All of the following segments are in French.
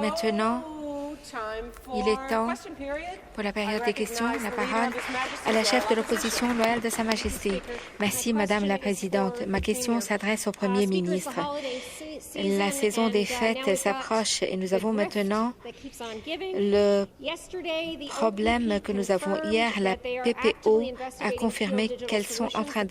maintenant, il est temps pour la période des questions. La parole à la chef de l'opposition loyale de Sa Majesté. Merci, Madame la Présidente. Ma question s'adresse au Premier ministre. La saison des fêtes s'approche et nous avons maintenant le problème que nous avons hier. La PPO a confirmé qu'elles sont en train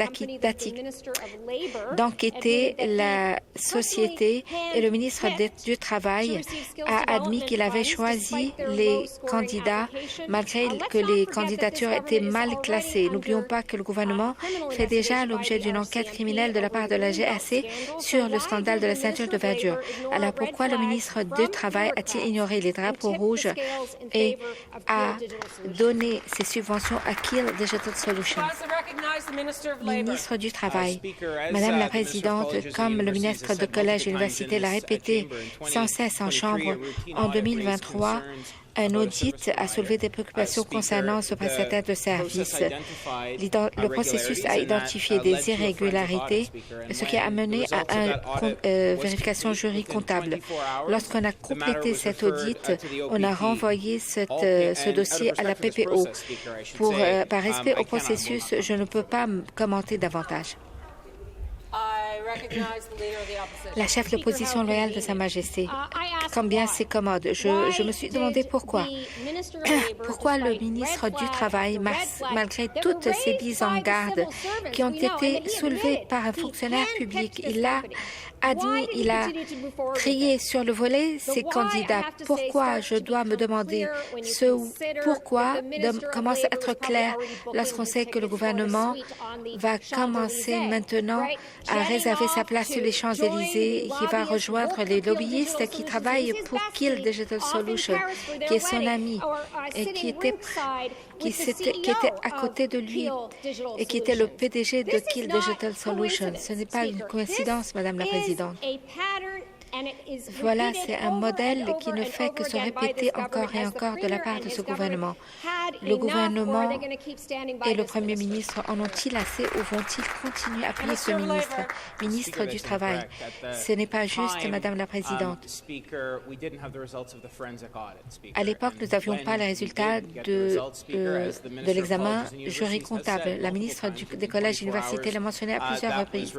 d'enquêter la société et le ministre du Travail a admis qu'il avait choisi les candidats malgré que les candidatures étaient mal classées. N'oublions pas que le gouvernement fait déjà l'objet d'une enquête criminelle de la part de la GRC sur le scandale de la ceinture de verdure. Alors pourquoi le ministre du Travail a-t-il ignoré les drapeaux rouges et a donné ses subventions à Kiel Digital Solutions? Ministre du Travail. Madame la Présidente, comme le ministre de Collège et Université l'a répété sans cesse en Chambre, en 2023, un audit a soulevé des préoccupations concernant ce prestataire de services. Le processus a identifié des irrégularités, ce qui a amené à une vérification jury comptable. Lorsqu'on a complété cet audit, on a renvoyé ce dossier à la PPO. Par respect au processus, je ne peux pas commenter davantage. La chef de l'opposition loyale de Sa Majesté. Combien c'est commode. Je me suis demandé pourquoi. Pourquoi le ministre du Travail, malgré toutes ces mises en garde qui ont été soulevées par un fonctionnaire public, il a admis, il a trié sur le volet ses candidats. Pourquoi, je dois me demander, pourquoi commence à être clair lorsqu'on sait que le gouvernement va commencer maintenant à réserver sa place sur les Champs-Élysées et qui va rejoindre les lobbyistes qui travaillent pour Kiel Digital Solutions, qui est son ami et qui était à côté de lui et qui était le PDG de Kiel Digital Solutions. Ce n'est pas une coïncidence, Madame la Présidente. Voilà, c'est un modèle qui ne fait que se répéter encore et encore de la part de ce gouvernement. Le gouvernement et le Premier ministre en ont-ils assez ou vont-ils continuer à appuyer ce ministre du Travail? Ce n'est pas juste, Madame la Présidente. À l'époque, nous n'avions pas les résultats de l'examen jury comptable. La ministre des Collèges et Universités l'a mentionné à plusieurs reprises.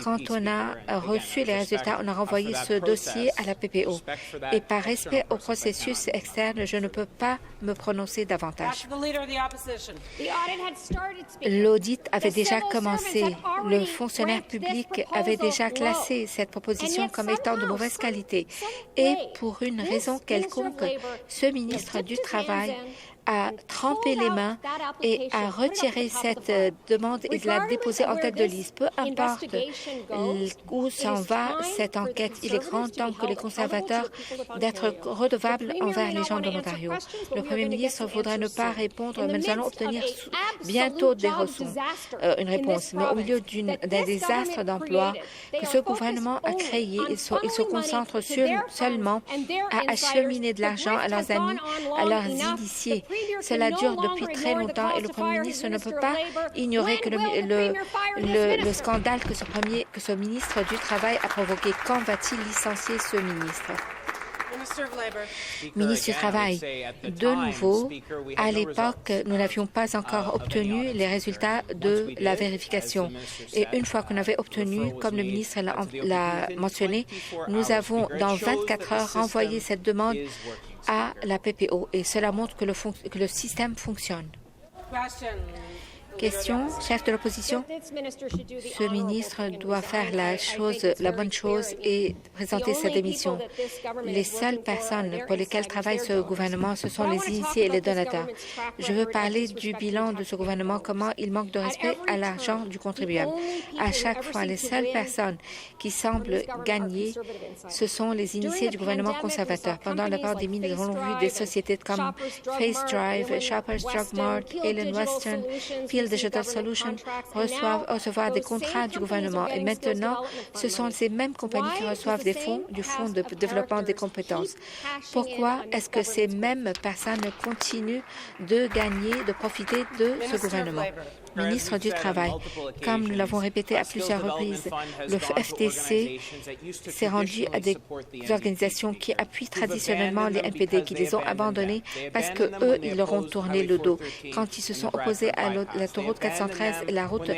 Quand on a reçu les résultats, on a renvoyé ce dossier à la PPO. Et par respect au processus externe, je ne peux pas me prononcer davantage. L'audit avait déjà commencé. Le fonctionnaire public avait déjà classé cette proposition comme étant de mauvaise qualité. Et pour une raison quelconque, ce ministre du Travail a trempé les mains et a retiré cette demande et l'a déposée en tête de liste. Peu importe où s'en va cette enquête, il est grand temps que les conservateurs d'être redevables envers les gens de l'Ontario. Le Premier ministre voudrait ne pas répondre, mais nous allons obtenir bientôt une réponse. Mais au milieu d'un désastre d'emploi que ce gouvernement a créé, il se concentre seulement à acheminer de l'argent à leurs amis, à leurs initiés. Cela dure depuis très longtemps et le Premier ministre ne peut pas ignorer que le scandale que ce ministre du Travail a provoqué. Quand va-t-il licencier ce ministre? Ministre du Travail, de nouveau, à l'époque, nous n'avions pas encore obtenu les résultats de la vérification. Et une fois qu'on avait obtenu, comme le ministre l'a mentionné, nous avons, dans 24 heures, renvoyé cette demande à la PPO. Et cela montre que le système fonctionne. Question, chef de l'opposition. Ce ministre doit faire la bonne chose et présenter sa démission. Les seules personnes pour lesquelles travaille ce gouvernement, ce sont les initiés et les donateurs. Je veux parler du bilan de ce gouvernement, comment il manque de respect à l'argent du contribuable. À chaque fois, les seules personnes qui semblent gagner, ce sont les initiés du gouvernement conservateur. Pendant la pandémie, nous avons vu des sociétés comme Face Drive, Shoppers Drug Mart, Allen Western, Kiel Digital Solutions recevoir des contrats du gouvernement. Et maintenant, ce sont ces mêmes compagnies qui reçoivent des fonds du Fonds de développement des compétences. Pourquoi est-ce que ces mêmes personnes continuent de gagner, de profiter de ce gouvernement? ministre du Travail. Comme nous l'avons répété à plusieurs reprises, le FTC s'est rendu à des organisations qui appuient traditionnellement les NPD, qui les ont abandonnés parce qu'eux, ils leur ont tourné le dos. Quand ils se sont opposés à l'autoroute 413 et la route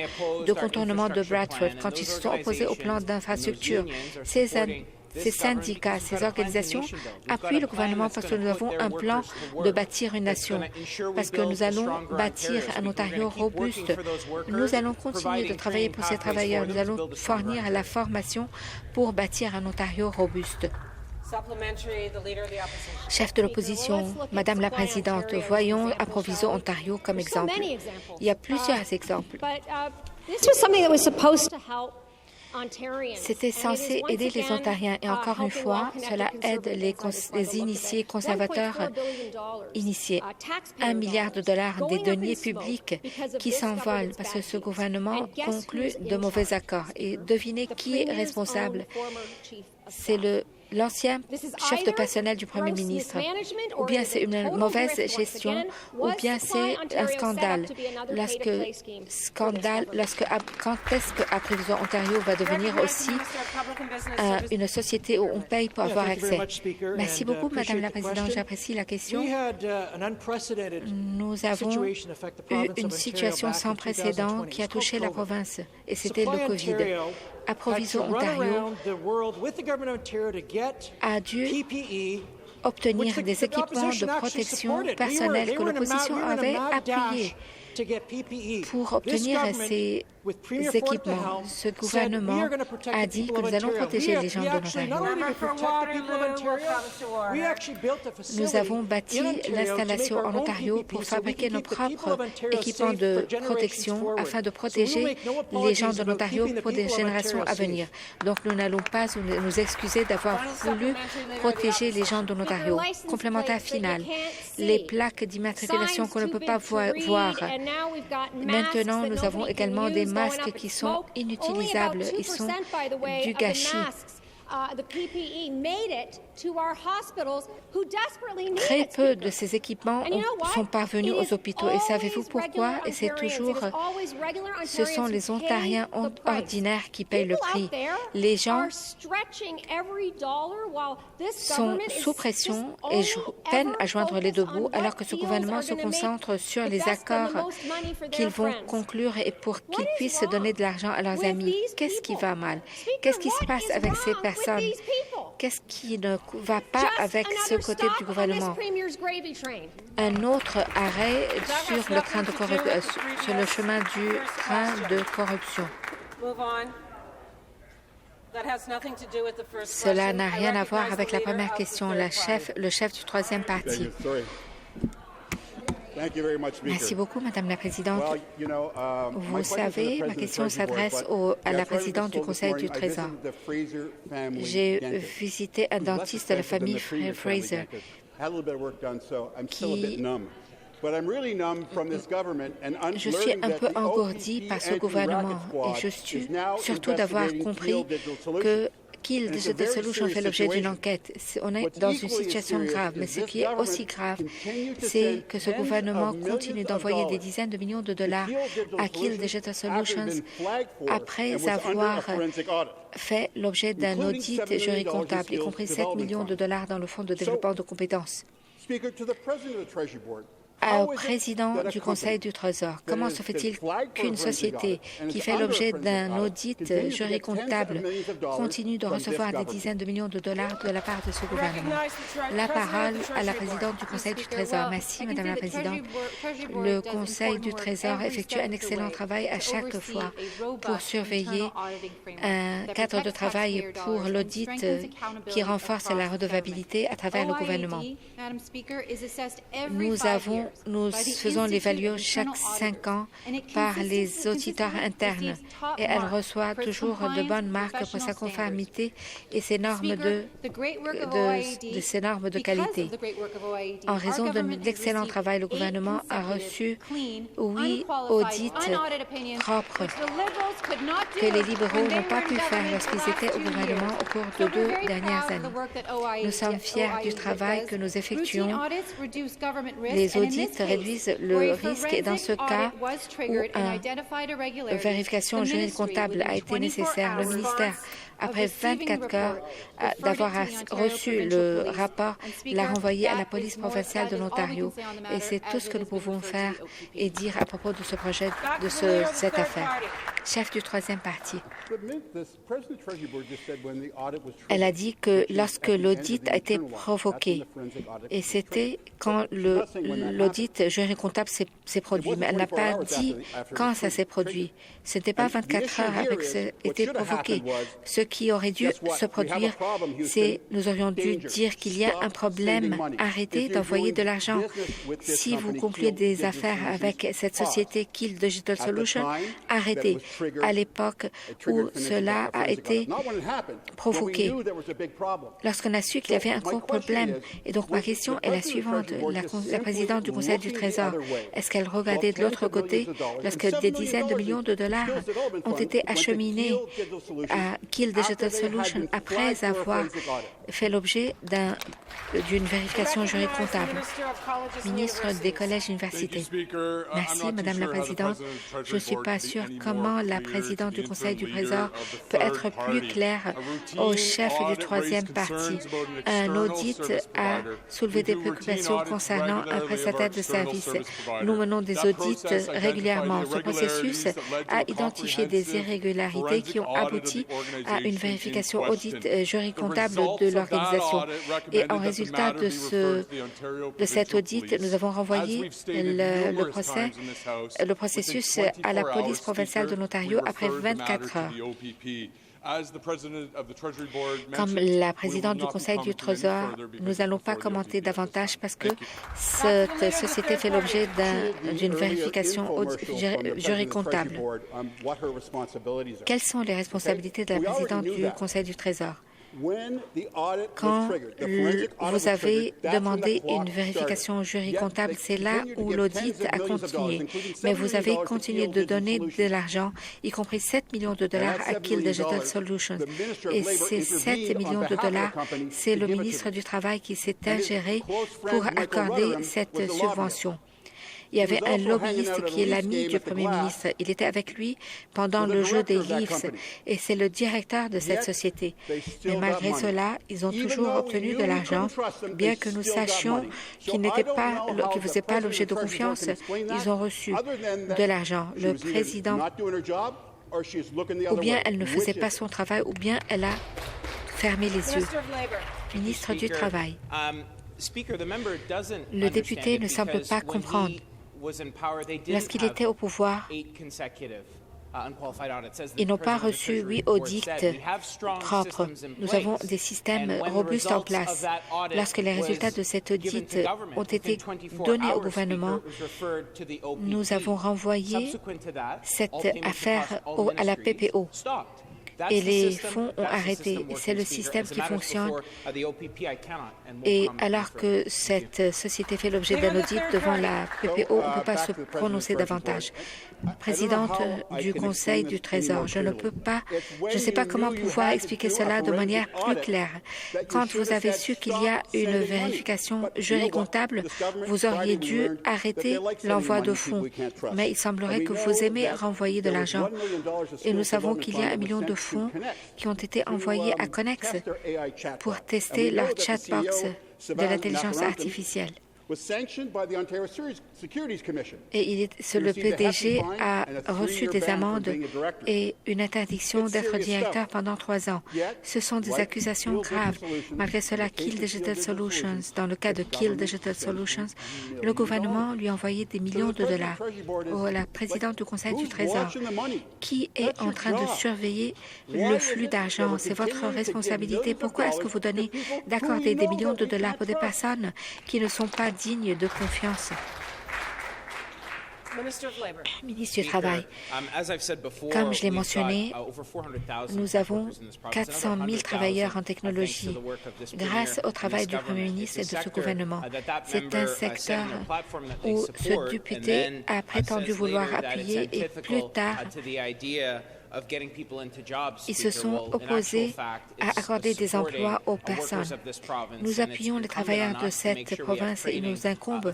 de contournement de Bradford, quand ils se sont opposés au plan d'infrastructure, ces syndicats, ces organisations appuient le gouvernement parce que nous avons un plan de bâtir une nation, parce que nous allons bâtir un Ontario robuste. Nous allons continuer de travailler pour ces travailleurs. Nous allons fournir la formation pour bâtir un Ontario robuste. Chef de l'opposition, Madame la Présidente, voyons Approviso Ontario comme exemple. Il y a plusieurs exemples. C'était censé aider les Ontariens et encore une fois, cela aide les initiés conservateurs initiés. 1 milliard de dollars des deniers publics qui s'envolent parce que ce gouvernement conclut de mauvais accords. Et devinez qui est responsable? C'est l'ancien chef de personnel du Premier ministre, ou bien c'est une mauvaise gestion, ou bien c'est un scandale. Quand est-ce que Approviso Ontario va devenir aussi une société où on paye pour avoir accès? Merci beaucoup, Madame la Présidente. J'apprécie la question. Nous avons eu une situation sans précédent qui a touché la province, et c'était le COVID. Approviso Ontario a dû obtenir des équipements de protection personnelle que l'opposition avait appuyés pour obtenir ces équipements. Ce gouvernement a dit que nous allons protéger les gens de l'Ontario. Nous avons bâti l'installation en Ontario pour fabriquer nos propres équipements de protection afin de protéger les gens de l'Ontario pour des générations à venir. Donc, nous n'allons pas nous excuser d'avoir voulu protéger les gens de l'Ontario. Complémentaire final, les plaques d'immatriculation qu'on ne peut pas voir. Maintenant, nous avons également des masques qui sont inutilisables. Ils sont du gâchis. Très peu de ces équipements sont parvenus aux hôpitaux. Et savez-vous pourquoi? Et c'est toujours, ce sont les Ontariens ordinaires qui payent le prix. Les gens sont sous pression et peinent à joindre les deux bouts, alors que ce gouvernement se concentre sur les accords qu'ils vont conclure et pour qu'ils puissent donner de l'argent à leurs amis. Qu'est-ce qui va mal? Qu'est-ce qui se passe avec ces personnes? Qu'est-ce qui ne va pas avec ce côté du gouvernement? Un autre arrêt sur le chemin du train de corruption. Cela n'a rien à voir avec la première question, le chef du troisième parti. Merci beaucoup, Madame la Présidente. Vous savez, ma question s'adresse à la présidente du Conseil du Trésor. J'ai visité un dentiste de la famille Fraser je suis un peu engourdi par ce gouvernement et je suis surtout d'avoir compris que Kill Digital Solutions fait l'objet d'une enquête. On est dans une situation grave, mais ce qui est aussi grave, c'est que ce gouvernement continue d'envoyer des dizaines de millions de dollars à Kill Digital Solutions après avoir fait l'objet d'un audit jury-comptable, y compris 7 millions de dollars dans le Fonds de développement de compétences. Au président du Conseil du Trésor, comment se fait-il qu'une société qui fait l'objet d'un audit jury-comptable continue de recevoir des dizaines de millions de dollars de la part de ce gouvernement? La parole à la présidente du Conseil du Trésor. Merci, Madame la Présidente. Le Conseil du Trésor effectue un excellent travail à chaque fois pour surveiller un cadre de travail pour l'audit qui renforce la redevabilité à travers le gouvernement. Nous faisons l'évaluation chaque 5 ans par les auditeurs internes et elle reçoit toujours de bonnes marques pour sa conformité et ses normes ses normes de qualité. En raison de l'excellent travail, le gouvernement a reçu 8 audits propres que les libéraux n'ont pas pu faire lorsqu'ils étaient au gouvernement au cours de 2 dernières années. Nous sommes fiers du travail que nous effectuons. Les audits audits réduisent le risque et dans ce cas où une vérification juridique comptable a été nécessaire, le ministère, après 24 heures d'avoir reçu le rapport, l'a renvoyé à la police provinciale de l'Ontario. Et c'est tout ce que nous pouvons faire et dire à propos de ce projet, de cette affaire. Chef du troisième parti. Elle a dit que lorsque l'audit a été provoqué, et c'était quand l'audit juridique comptable s'est produit, mais elle n'a pas dit quand ça s'est produit. Ce n'était pas 24 heures après que ça a été provoqué. Ce qui aurait dû se produire, c'est nous aurions dû dire qu'il y a un problème, arrêtez d'envoyer de l'argent. Si vous concluez des affaires avec cette société Kill Digital Solutions, arrêtez. À l'époque où cela a été provoqué, lorsqu'on a su qu'il y avait un gros problème. Et donc ma question est la suivante. La présidente du Conseil du Trésor, est-ce qu'elle regardait de l'autre côté lorsque des dizaines de millions de dollars ont été acheminés à Kill Digital Solutions après avoir fait l'objet d'une vérification juridique comptable? Ministre des collèges et universités. Merci, Madame la Présidente. Je ne suis pas sûre comment la présidente du Conseil du Trésor peut être plus claire au chef du troisième parti. Un audit a soulevé des préoccupations concernant un prestataire de services. Nous menons des audits régulièrement. Ce processus a identifié des irrégularités qui ont abouti à une vérification audit juridique comptable de l'organisation. Et en résultat de cet audit, nous avons renvoyé le processus à la police provinciale de l'Ontario après 24 heures. Comme la présidente du Conseil du Trésor, nous n'allons pas commenter davantage parce que cette société fait l'objet d'une vérification juridique comptable. Quelles sont les responsabilités de la présidente du Conseil du Trésor? Quand vous avez demandé une vérification juridique comptable, c'est là où l'audit a continué. Mais vous avez continué de donner de l'argent, y compris 7 millions de dollars à Kill Digital Solutions. Et ces 7 millions de dollars, c'est le ministre du Travail qui s'est ingéré pour accorder cette subvention. Il y avait un lobbyiste qui est l'ami du Premier ministre. Il était avec lui pendant le jeu des Leafs et c'est le directeur de cette société. Mais malgré cela, ils ont toujours obtenu de l'argent, bien que nous sachions qu'ils ne faisaient pas l'objet de confiance. Ils ont reçu de l'argent. Le président, ou bien elle ne faisait pas son travail, ou bien elle a fermé les yeux. Ministre du Travail. Le député ne semble pas comprendre. Lorsqu'il était au pouvoir, ils n'ont pas reçu 8 audits propres. Nous avons des systèmes robustes en place. Lorsque les résultats de cet audit ont été donnés au gouvernement, nous avons renvoyé cette affaire à la PPO. Et les fonds ont arrêté. C'est le système qui fonctionne. Et alors que cette société fait l'objet d'un audit devant la PPO, on ne peut pas se prononcer davantage. Présidente du Conseil du Trésor, je ne sais pas comment pouvoir expliquer cela de manière plus claire. Quand vous avez su qu'il y a une vérification juridique comptable, vous auriez dû arrêter l'envoi de fonds. Mais il semblerait que vous aimez renvoyer de l'argent. Et nous savons qu'il y a 1 million de fonds qui ont été envoyés à Connex pour tester leur chatbox de l'intelligence artificielle. Et le PDG a reçu des amendes et une interdiction d'être directeur pendant 3 ans. Ce sont des accusations graves. Malgré cela, Kill Digital Solutions, dans le cas de Kill Digital Solutions, le gouvernement lui a envoyé des millions de dollars. La présidente du Conseil du Trésor, qui est en train de surveiller le flux d'argent? C'est votre responsabilité. Pourquoi est-ce que vous donnez d'accorder des millions de dollars pour des personnes qui ne sont pas dignes de confiance? Ministre du Travail, comme je l'ai mentionné, nous avons 400 000 travailleurs en technologie grâce au travail du Premier ministre et de ce gouvernement. C'est un secteur où ce député a prétendu vouloir appuyer et plus tard Ils se sont opposés à accorder des emplois aux personnes. Nous appuyons les travailleurs de cette province et il nous incombe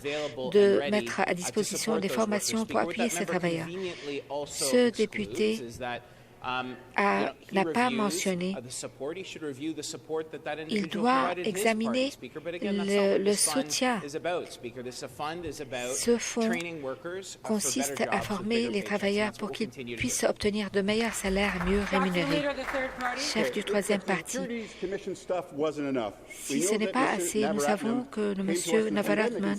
de mettre à disposition des formations pour appuyer ces travailleurs. Ce député n'a pas mentionné. Il doit examiner le soutien. Ce fonds consiste à former les travailleurs pour qu'ils puissent obtenir de meilleurs salaires mieux rémunérés. Chef du troisième parti, si ce n'est pas assez, nous savons que le monsieur Navaratnam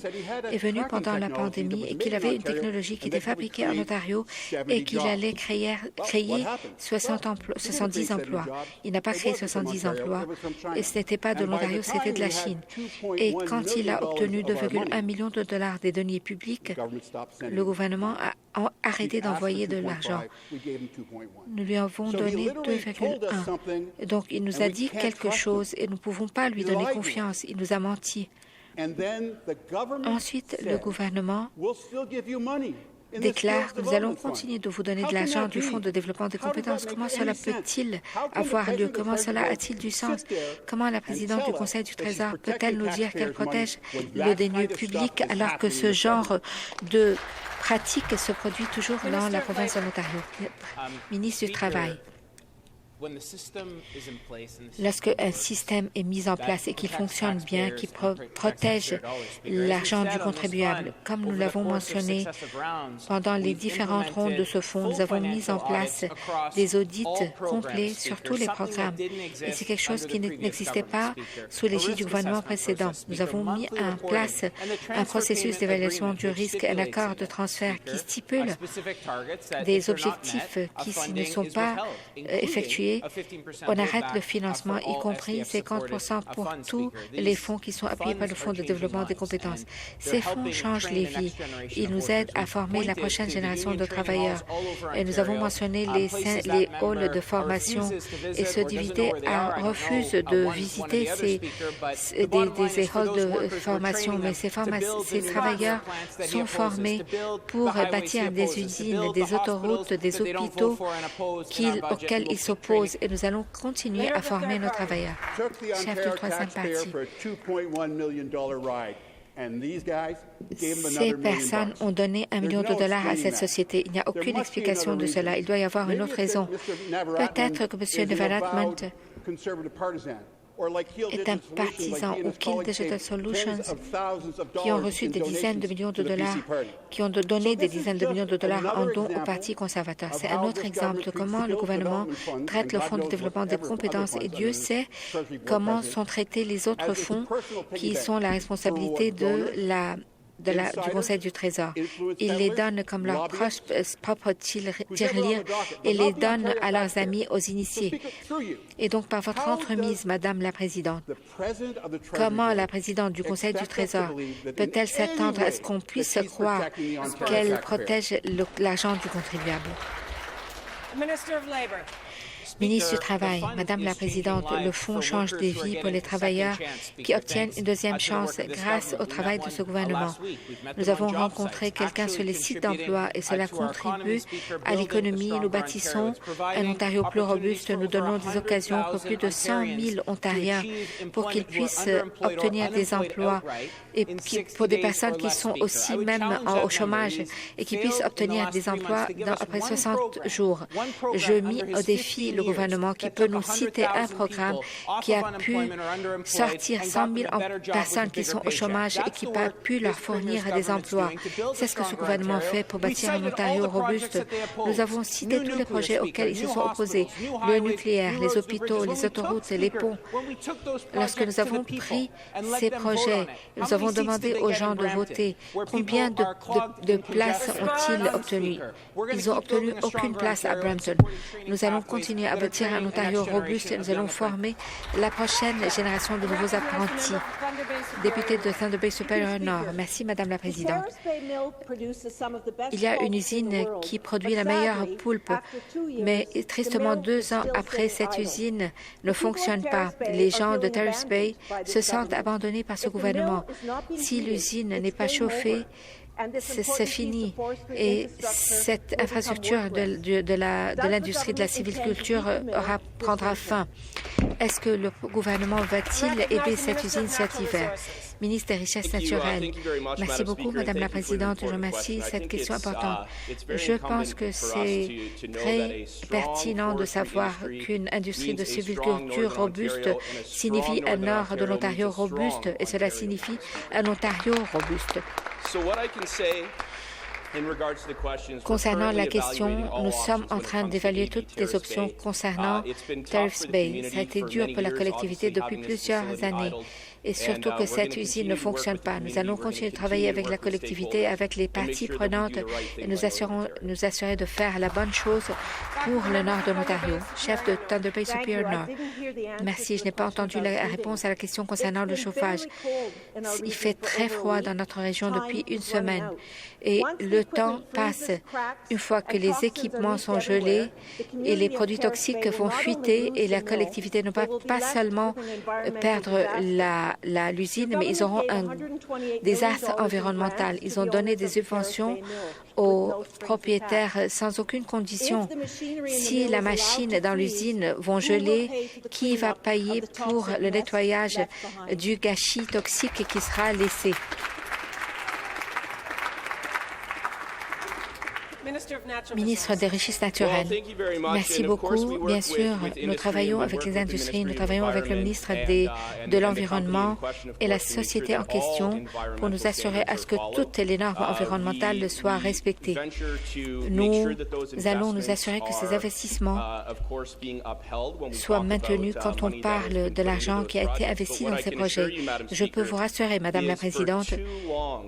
est venu pendant la pandémie et qu'il avait une technologie qui était fabriquée en Ontario et qu'il allait créer 70 emplois. Il n'a pas créé 70 emplois et ce n'était pas de l'Ontario, c'était de la Chine. Et quand il a obtenu 2,1 millions de dollars des deniers publics, le gouvernement a arrêté d'envoyer de l'argent. Nous lui avons donné 2,1. Donc, il nous a dit quelque chose et nous ne pouvons pas lui donner confiance. Il nous a menti. Ensuite, le gouvernement déclare que nous allons continuer de vous donner de l'argent du Fonds de développement des compétences. Comment cela peut-il avoir lieu? Comment cela a-t-il du sens? Comment la présidente du Conseil du Trésor peut-elle nous dire qu'elle protège le denier public alors que ce genre de pratique se produit toujours dans la province de l'Ontario? Ministre du Travail. Lorsque un système est mis en place et qu'il fonctionne bien, qui protège l'argent du contribuable, comme nous l'avons mentionné pendant les différentes rondes de ce fonds, nous avons mis en place des audits complets sur tous les programmes. Et c'est quelque chose qui n'existait pas sous l'égide du gouvernement précédent. Nous avons mis en place un processus d'évaluation du risque, un accord de transfert qui stipule des objectifs qui, s'ils ne sont pas effectués, on arrête le financement, y compris 50% pour tous les fonds qui sont appuyés par le Fonds de développement des compétences. Ces fonds changent les vies. Ils nous aident à former la prochaine génération de travailleurs. Et nous avons mentionné les halls de formation et ce député refuse de visiter des halls de formation, mais ces travailleurs sont formés pour bâtir des usines, des autoroutes, des hôpitaux auxquels ils s'opposent. Et nous allons continuer à former nos travailleurs. Chef du troisième parti. Ces personnes ont donné $1 million à cette société. Il n'y a aucune explication de cela. Il doit y avoir une autre raison. Peut-être que M. Navaratnam est un partisan ou Kill Digital Solutions qui ont reçu des dizaines de millions de dollars, qui ont donné des dizaines de millions de dollars en dons au Parti conservateur. C'est un autre exemple de comment le gouvernement traite le Fonds de développement des compétences et Dieu sait comment sont traités les autres fonds qui sont la responsabilité du Conseil du Trésor. Ils les donnent comme leur propre tirelire et les donnent à leurs amis, aux initiés. Et donc, par votre entremise, Madame la Présidente, comment la Présidente du Conseil du Trésor peut-elle s'attendre à ce qu'on puisse croire qu'elle protège l'argent du contribuable? Ministre du Travail, Madame la Présidente, le Fonds change des vies pour les travailleurs qui obtiennent une deuxième chance grâce au travail de ce gouvernement. Nous avons rencontré quelqu'un sur les sites d'emploi et cela contribue à l'économie. Nous bâtissons un Ontario plus robuste. Nous donnons des occasions pour plus de 100 000 Ontariens pour qu'ils puissent obtenir des emplois et pour des personnes qui sont aussi même au chômage et qui puissent obtenir des emplois après 60 jours. Je mis au défi le gouvernement qui peut nous citer un programme qui a pu sortir 100 000 personnes qui sont au chômage et qui a pu leur fournir des emplois. C'est ce que ce gouvernement fait pour bâtir un Ontario robuste. Nous avons cité tous les projets auxquels ils se sont opposés, le nucléaire, les hôpitaux, les autoroutes et les ponts. Lorsque nous avons pris ces projets, nous avons demandé aux gens de voter. Combien de places ont-ils obtenu? Ils n'ont obtenu aucune place à Brampton. Nous allons continuer à bâtir un Ontario robuste et nous allons former la prochaine génération de nouveaux apprentis. Député de Thunder Bay Superior Nord. Merci, Madame la Présidente. Il y a une usine qui produit la meilleure poulpe, mais tristement 2 ans après, cette usine ne fonctionne pas. Les gens de Terrace Bay se sentent abandonnés par ce gouvernement. Si l'usine n'est pas chauffée, c'est fini. Et cette infrastructure de l'industrie de la sylviculture prendra fin. Est-ce que le gouvernement va-t-il aider cette usine cet hiver? Ministre des Richesses naturelles. Merci beaucoup, Madame la Présidente. Je remercie cette question importante. Je pense que c'est très pertinent de savoir qu'une industrie de sylviculture robuste signifie un nord de l'Ontario robuste et cela signifie un Ontario robuste. Concernant la question, nous sommes en train d'évaluer toutes les options concernant Tariffs Bay. Ça a été dur pour la collectivité depuis plusieurs années et surtout que cette usine ne fonctionne pas. Nous allons continuer de travailler avec la collectivité, avec les parties prenantes et nous assurer de faire la bonne chose pour le nord de l'Ontario. Chef de Thunder Bay Superior Nord. Merci. Je n'ai pas entendu la réponse à la question concernant le chauffage. Il fait très froid dans notre région depuis une semaine et le temps passe. Une fois que les équipements sont gelés et les produits toxiques vont fuiter et la collectivité ne va pas seulement perdre l'usine, mais ils auront un désastre environnemental. Ils ont donné des subventions aux propriétaires sans aucune condition. Si la machine dans l'usine vont geler, qui va payer pour le nettoyage du gâchis toxique qui sera laissé? Ministre des Richesses naturelles. Merci beaucoup. Bien sûr, nous travaillons avec les industries, nous travaillons avec le ministre de l'Environnement et la société en question pour nous assurer à ce que toutes les normes environnementales soient respectées. Nous allons nous assurer que ces investissements soient maintenus quand on parle de l'argent qui a été investi dans ces projets. Je peux vous rassurer, Madame la Présidente,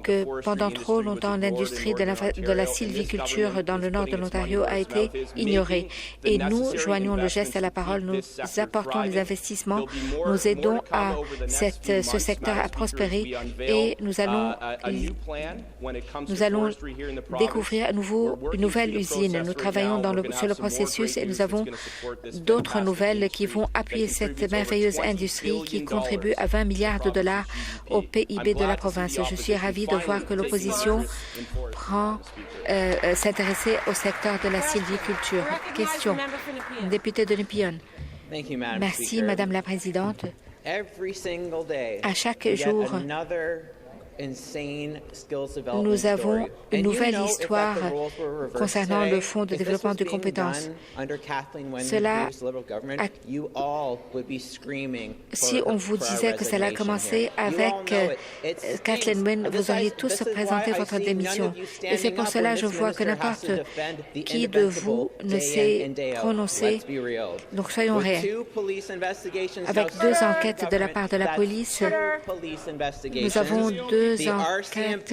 que pendant trop longtemps, l'industrie de la sylviculture dans le nord de l'Ontario a été ignorée. Et nous joignons le geste à la parole, nous apportons les investissements, nous aidons ce secteur à prospérer et nous allons découvrir une nouvelle usine. Nous travaillons sur le processus et nous avons d'autres nouvelles qui vont appuyer cette merveilleuse industrie qui contribue à 20 milliards de dollars au PIB de la province. Je suis ravie de voir que l'opposition s'intéresser au secteur de la sylviculture. Question. Député de Nepean. Merci, Madame la Présidente. À chaque jour, nous avons une nouvelle histoire concernant le Fonds de développement de compétences. Si on vous disait que cela a commencé avec Kathleen Wynne, vous auriez tous présenté votre démission. Et c'est pour cela que je vois que n'importe qui de vous ne s'est prononcé. Donc soyons réels. Avec 2 enquêtes de la part de la police, nous avons 2 enquêtes.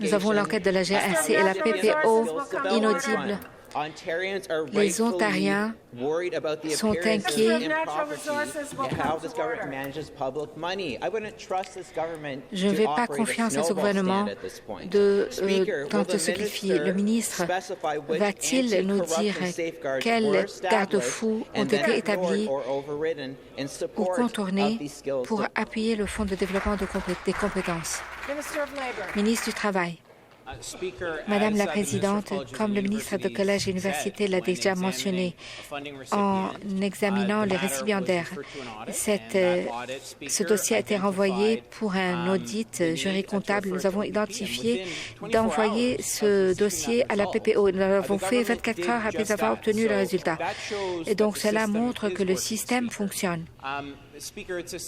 Nous avons l'enquête de la GRC et la PPO inaudible. Les Ontariens sont inquiets. Je ne fais pas confiance à ce gouvernement de se sacrifier. Le ministre va-t-il nous dire quels garde-fous ont été établis ou contournés pour appuyer le Fonds de développement des compétences? Ministre du Travail. Madame la Présidente, comme le ministre de Collège et Université l'a déjà mentionné, en examinant les récipiendaires, ce dossier a été renvoyé pour un audit jury-comptable. Nous avons identifié d'envoyer ce dossier à la PPO. Nous l'avons fait 24 heures après avoir obtenu le résultat. Et donc, cela montre que le système fonctionne.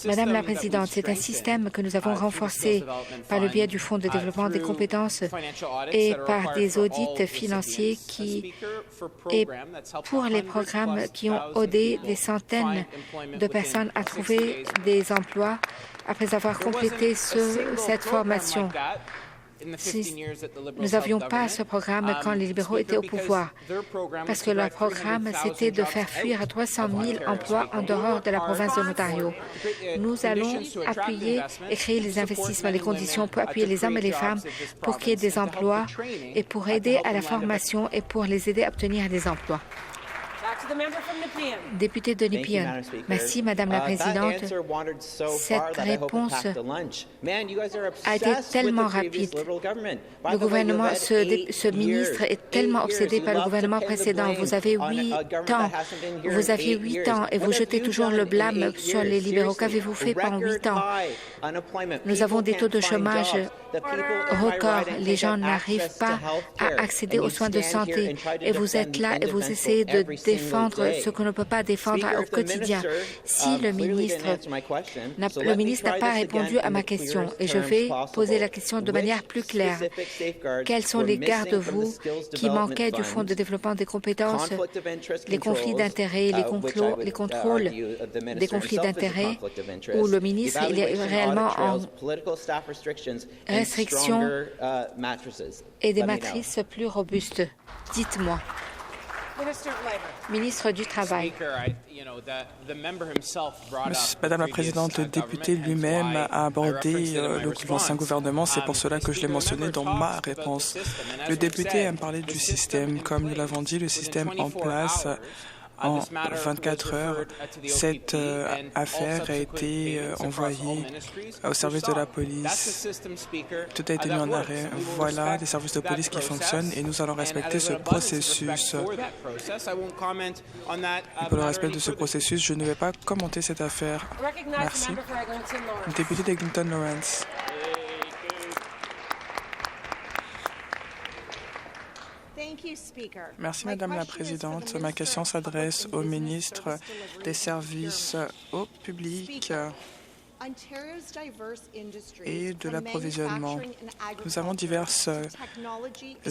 Madame la Présidente, c'est un système que nous avons renforcé par le biais du Fonds de développement des compétences et par des audits financiers et pour les programmes qui ont aidé des centaines de personnes à trouver des emplois après avoir complété cette formation. Nous n'avions pas ce programme quand les libéraux étaient au pouvoir, parce que leur programme, c'était de faire fuir 300 000 emplois en dehors de la province de l'Ontario. Nous allons appuyer et créer les investissements, les conditions pour appuyer les hommes et les femmes pour qu'il y ait des emplois et pour aider à la formation et pour les aider à obtenir des emplois. Député de Nepean. Merci, Madame la Présidente. Cette réponse a été tellement rapide. Le gouvernement, ce ministre est tellement obsédé par le gouvernement précédent. Vous avez 8 ans. Vous aviez 8 ans et vous jetez toujours le blâme sur les libéraux. Qu'avez-vous fait pendant 8 ans? Nous avons des taux de chômage records. Les gens n'arrivent pas à accéder aux soins de santé. Et vous êtes là et vous essayez de défendre ce qu'on ne peut pas défendre au quotidien. Si le ministre n'a pas répondu à ma question, et je vais poser la question de manière plus claire. Quels sont les garde-vous qui manquaient du Fonds de développement des compétences, les conflits d'intérêts, les contrôles des conflits d'intérêts, où le ministre il est réellement en restriction et des matrices plus robustes? Dites-moi. Ministre du Travail. Madame la Présidente, le député lui-même a abordé l'ancien gouvernement. C'est pour cela que je l'ai mentionné dans ma réponse. Le député aime parler du système. Comme nous l'avons dit, le système en place en 24 heures, cette affaire a été envoyée au service de la police. Tout a été mis en arrêt. Voilà des services de police qui fonctionnent et nous allons respecter ce processus. Et pour le respect de ce processus, je ne vais pas commenter cette affaire. Merci. Député d'Eglinton Lawrence. Merci, Madame la Présidente. Ma question s'adresse au ministre des Services au public et de l'approvisionnement. Nous avons diverses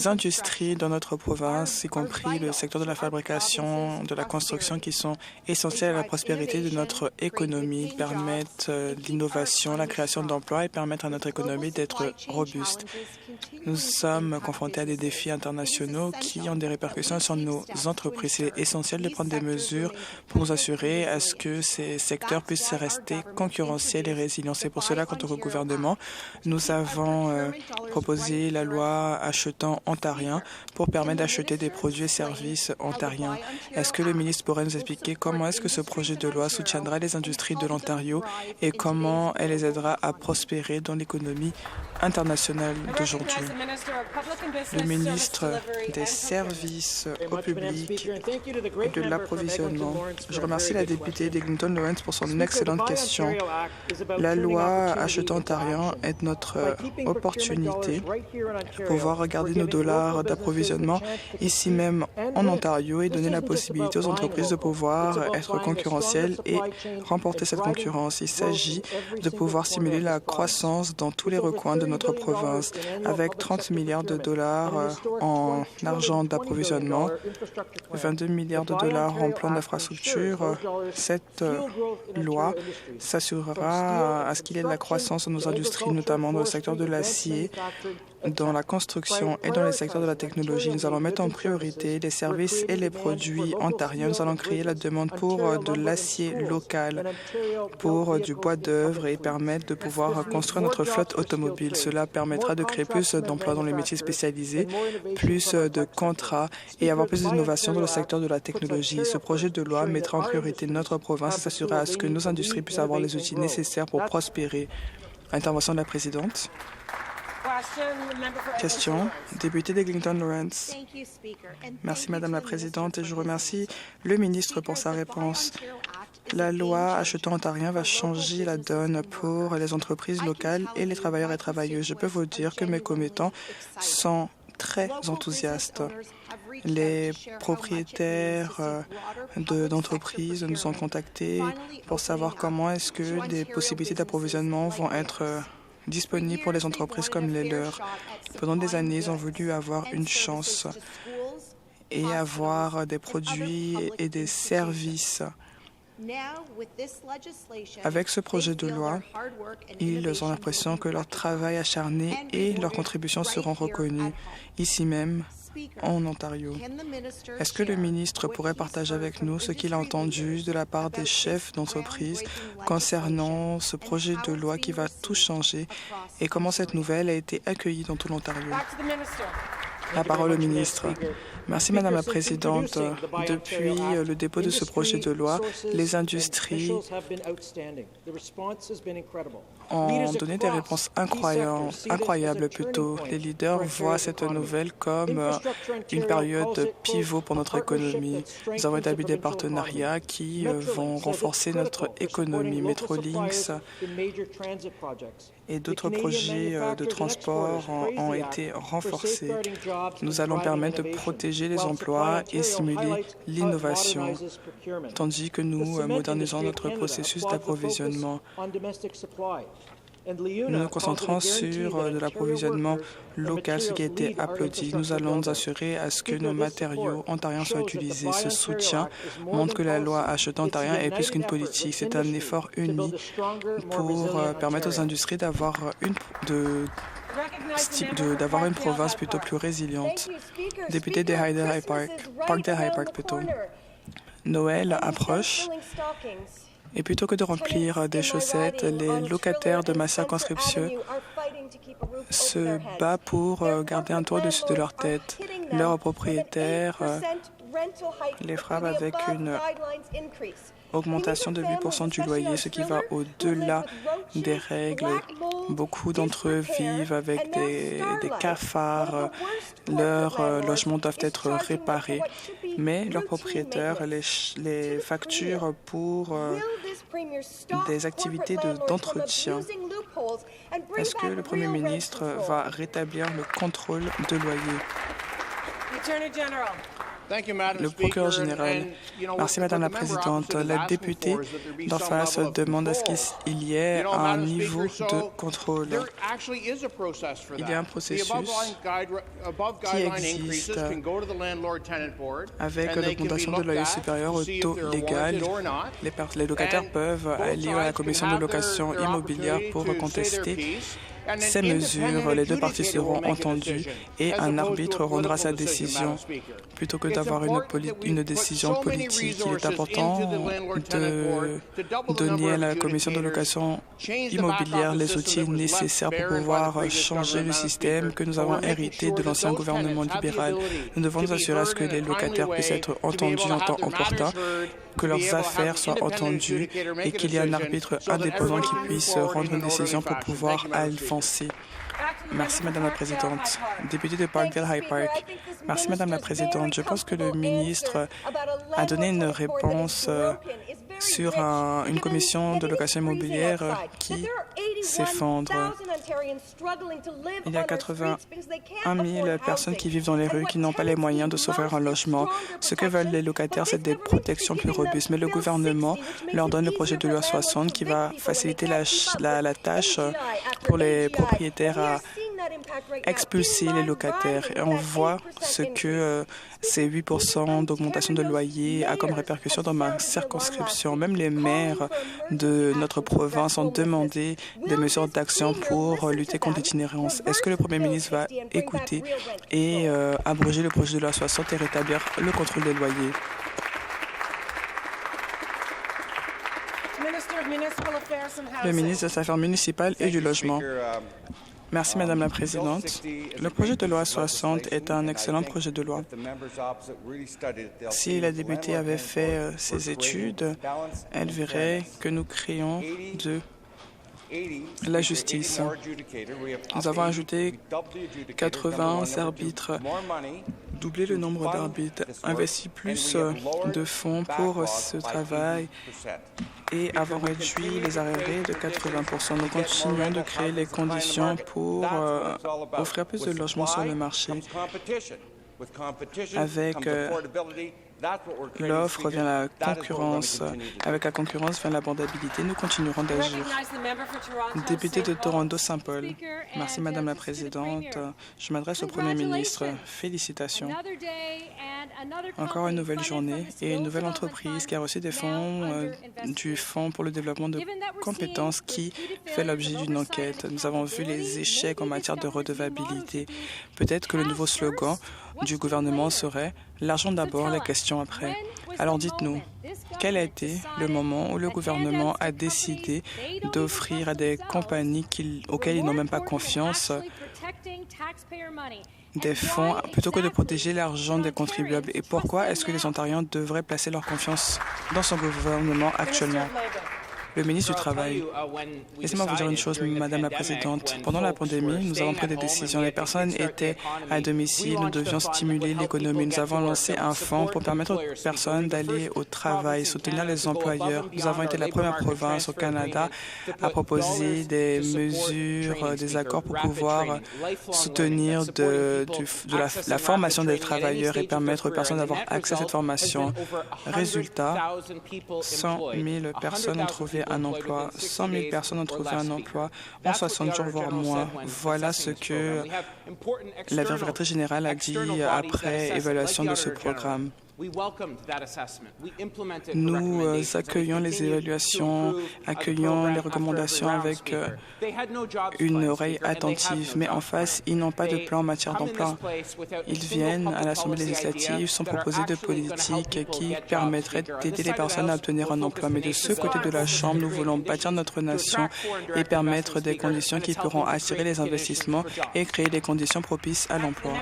industries dans notre province, y compris le secteur de la fabrication, de la construction, qui sont essentielles à la prospérité de notre économie. Ils permettent l'innovation, la création d'emplois et permettent à notre économie d'être robuste. Nous sommes confrontés à des défis internationaux qui ont des répercussions sur nos entreprises. Il est essentiel de prendre des mesures pour nous assurer à ce que ces secteurs puissent rester concurrentiels et résilients. C'est pour cela qu'en tant que gouvernement, nous avons proposé la loi achetant ontarien pour permettre d'acheter des produits et services ontariens. Est-ce que le ministre pourrait nous expliquer comment est-ce que ce projet de loi soutiendra les industries de l'Ontario et comment elle les aidera à prospérer dans l'économie internationale d'aujourd'hui? Le ministre des Services au public et de l'approvisionnement. Je remercie la députée d'Eglinton Lawrence pour son excellente question. La loi achetant ontarien est notre opportunité de pouvoir regarder nos dollars d'approvisionnement ici même en Ontario et donner la possibilité aux entreprises de pouvoir être concurrentielles et remporter cette concurrence. Il s'agit de pouvoir stimuler la croissance dans tous les recoins de notre province avec 30 milliards de dollars en argent d'approvisionnement, 22 milliards de dollars en plan d'infrastructure. Cette loi s'assurera à ce qu'il y ait de la croissance dans nos industries, notamment dans le secteur de l'acier, dans la construction et dans le secteur de la technologie. Nous allons mettre en priorité les services et les produits ontariens. Nous allons créer la demande pour de l'acier local, pour du bois d'œuvre et permettre de pouvoir construire notre flotte automobile. Cela permettra de créer plus d'emplois dans les métiers spécialisés, plus de contrats et avoir plus d'innovation dans le secteur de la technologie. Ce projet de loi mettra en priorité notre province et s'assurera à ce que nos industries puissent avoir les outils nécessaires pour prospérer. Intervention de la présidente. Question. Député d'Eglinton Lawrence. Merci, Madame la Présidente, et je remercie le ministre pour sa réponse. La loi achetant ontarien va changer la donne pour les entreprises locales et les travailleurs et travailleuses. Je peux vous dire que mes commettants sont très enthousiastes. Les propriétaires d'entreprises nous ont contactés pour savoir comment est-ce que des possibilités d'approvisionnement vont être disponibles pour les entreprises comme les leurs. Pendant des années, ils ont voulu avoir une chance et avoir des produits et des services. Avec ce projet de loi, ils ont l'impression que leur travail acharné et leurs contributions seront reconnues ici même en Ontario. Est-ce que le ministre pourrait partager avec nous ce qu'il a entendu de la part des chefs d'entreprise concernant ce projet de loi qui va tout changer et comment cette nouvelle a été accueillie dans tout l'Ontario? La parole au ministre. Merci, Madame la Présidente. Depuis le dépôt de ce projet de loi, les industries ont donné des réponses incroyables plutôt. Les leaders voient cette nouvelle comme une période pivot pour notre économie. Nous avons établi des partenariats qui vont renforcer notre économie. Metrolinx et d'autres projets de transport ont été renforcés. Nous allons permettre de protéger les emplois et stimuler l'innovation, tandis que nous modernisons notre processus d'approvisionnement. Nous nous concentrons sur de l'approvisionnement local, ce qui a été applaudi. Nous allons nous assurer à ce que nos matériaux ontariens soient utilisés. Ce soutien montre que la loi Achetez ontarien est plus qu'une politique. C'est un effort uni pour permettre aux industries d'avoir une province plutôt plus résiliente. Député de Park de High Park plutôt. Noël approche. Et plutôt que de remplir des chaussettes, les locataires de ma circonscription se battent pour garder un toit au-dessus de leur tête. Leurs propriétaires les frappent avec une augmentation de 8% du loyer, ce qui va au-delà des règles. Beaucoup d'entre eux vivent avec des cafards. Leurs logements doivent être réparés, mais leurs propriétaires les facturent pour des activités d'entretien. Est-ce que le Premier ministre va rétablir le contrôle de loyer? Le procureur général. Merci, Madame la Présidente. La députée d'en face demande à ce qu'il y ait un niveau de contrôle. Il y a un processus qui existe avec l'augmentation de loyer supérieur au taux légal. Les locataires peuvent aller à la commission de location immobilière pour contester ces mesures. Les deux parties seront entendues et un arbitre rendra sa décision. Plutôt que d'avoir une décision politique, il est important de donner à la commission de location immobilière les outils nécessaires pour pouvoir changer le système que nous avons hérité de l'ancien gouvernement libéral. Nous devons nous assurer à ce que les locataires puissent être entendus en temps opportun, que leurs affaires soient entendues et qu'il y ait un arbitre indépendant qui puisse rendre une décision pour pouvoir avancer. Merci, Madame la Présidente. Député de Parkdale High Park. Merci, Madame la Présidente. Je pense que le ministre a donné une réponse sur une commission de location immobilière qui s'effondre. Il y a 81 000 personnes qui vivent dans les rues qui n'ont pas les moyens de s'offrir un logement. Ce que veulent les locataires, c'est des protections plus robustes. Mais le gouvernement leur donne le projet de loi 60 qui va faciliter la tâche pour les propriétaires à expulser les locataires. Et on voit ce que ces 8% d'augmentation de loyer a comme répercussion dans ma circonscription. Même les maires de notre province ont demandé des mesures d'action pour lutter contre l'itinérance. Est-ce que le Premier ministre va écouter et abroger le projet de loi 60 et rétablir le contrôle des loyers? Le ministre des Affaires municipales et du Logement. Merci, Madame la Présidente. Le projet de loi 60 est un excellent projet de loi. Si la députée avait fait ses études, elle verrait que nous créons de la justice. Nous avons ajouté 80 arbitres, doublé le nombre d'arbitres, investi plus de fonds pour ce travail et avons réduit les arrêts de 80%. Nous continuons de créer les conditions pour offrir plus de logements sur le marché. Avec l'offre vient la concurrence. Avec la concurrence vient l'abordabilité. Nous continuerons d'agir. Député de Toronto-Saint-Paul. Merci, Madame la Présidente. Je m'adresse au Premier ministre. Félicitations. Encore une nouvelle journée et une nouvelle entreprise qui a reçu des fonds du Fonds pour le développement de compétences qui fait l'objet d'une enquête. Nous avons vu les échecs en matière de redevabilité. Peut-être que le nouveau slogan du gouvernement serait « L'argent d'abord, les questions après ». Alors dites-nous, quel a été le moment où le gouvernement a décidé d'offrir à des compagnies auxquelles ils n'ont même pas confiance des fonds plutôt que de protéger l'argent des contribuables? Et pourquoi est-ce que les Ontariens devraient placer leur confiance dans son gouvernement actuellement? Le ministre du Travail. Laissez-moi vous dire une chose, Madame la Présidente. Pendant la pandémie, nous avons pris des décisions. Les personnes étaient à domicile. Nous devions stimuler l'économie. Nous avons lancé un fonds pour permettre aux personnes d'aller au travail, soutenir les employeurs. Nous avons été la première province au Canada à proposer des mesures, des accords pour pouvoir soutenir la formation des travailleurs et permettre aux personnes d'avoir accès à cette formation. Résultat, 100 000 personnes ont trouvé un emploi. 100 000 personnes ont trouvé un emploi en 60 jours, voire moins. Voilà ce que la vérificatrice générale a dit après évaluation de ce programme. Nous accueillons les évaluations, accueillons les recommandations avec une oreille attentive, mais en face, ils n'ont pas de plan en matière d'emploi. Ils viennent à l'Assemblée législative sans proposer de politique qui permettrait d'aider les personnes à obtenir un emploi. Mais de ce côté de la Chambre, nous voulons bâtir notre nation et permettre des conditions qui pourront attirer les investissements et créer des conditions propices à l'emploi.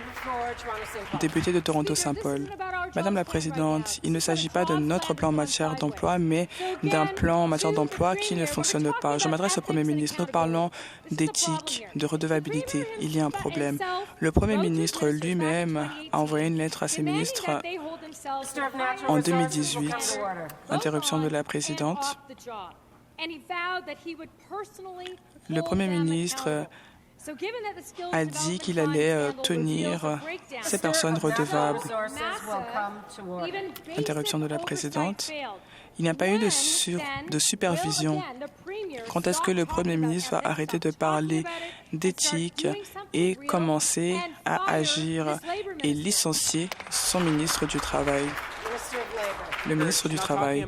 Député de Toronto-Saint-Paul. Madame la Présidente, il ne s'agit pas de notre plan en matière d'emploi, mais d'un plan en matière d'emploi qui ne fonctionne pas. Je m'adresse au Premier ministre. Nous parlons d'éthique, de redevabilité. Il y a un problème. Le Premier ministre lui-même a envoyé une lettre à ses ministres en 2018. Interruption de la Présidente. Le Premier ministre a dit qu'il allait tenir ces personnes redevables. Interruption de la Présidente. Il n'y a pas eu de supervision. Quand est-ce que le Premier ministre va arrêter de parler d'éthique et commencer à agir et licencier son ministre du Travail? Le ministre du Travail.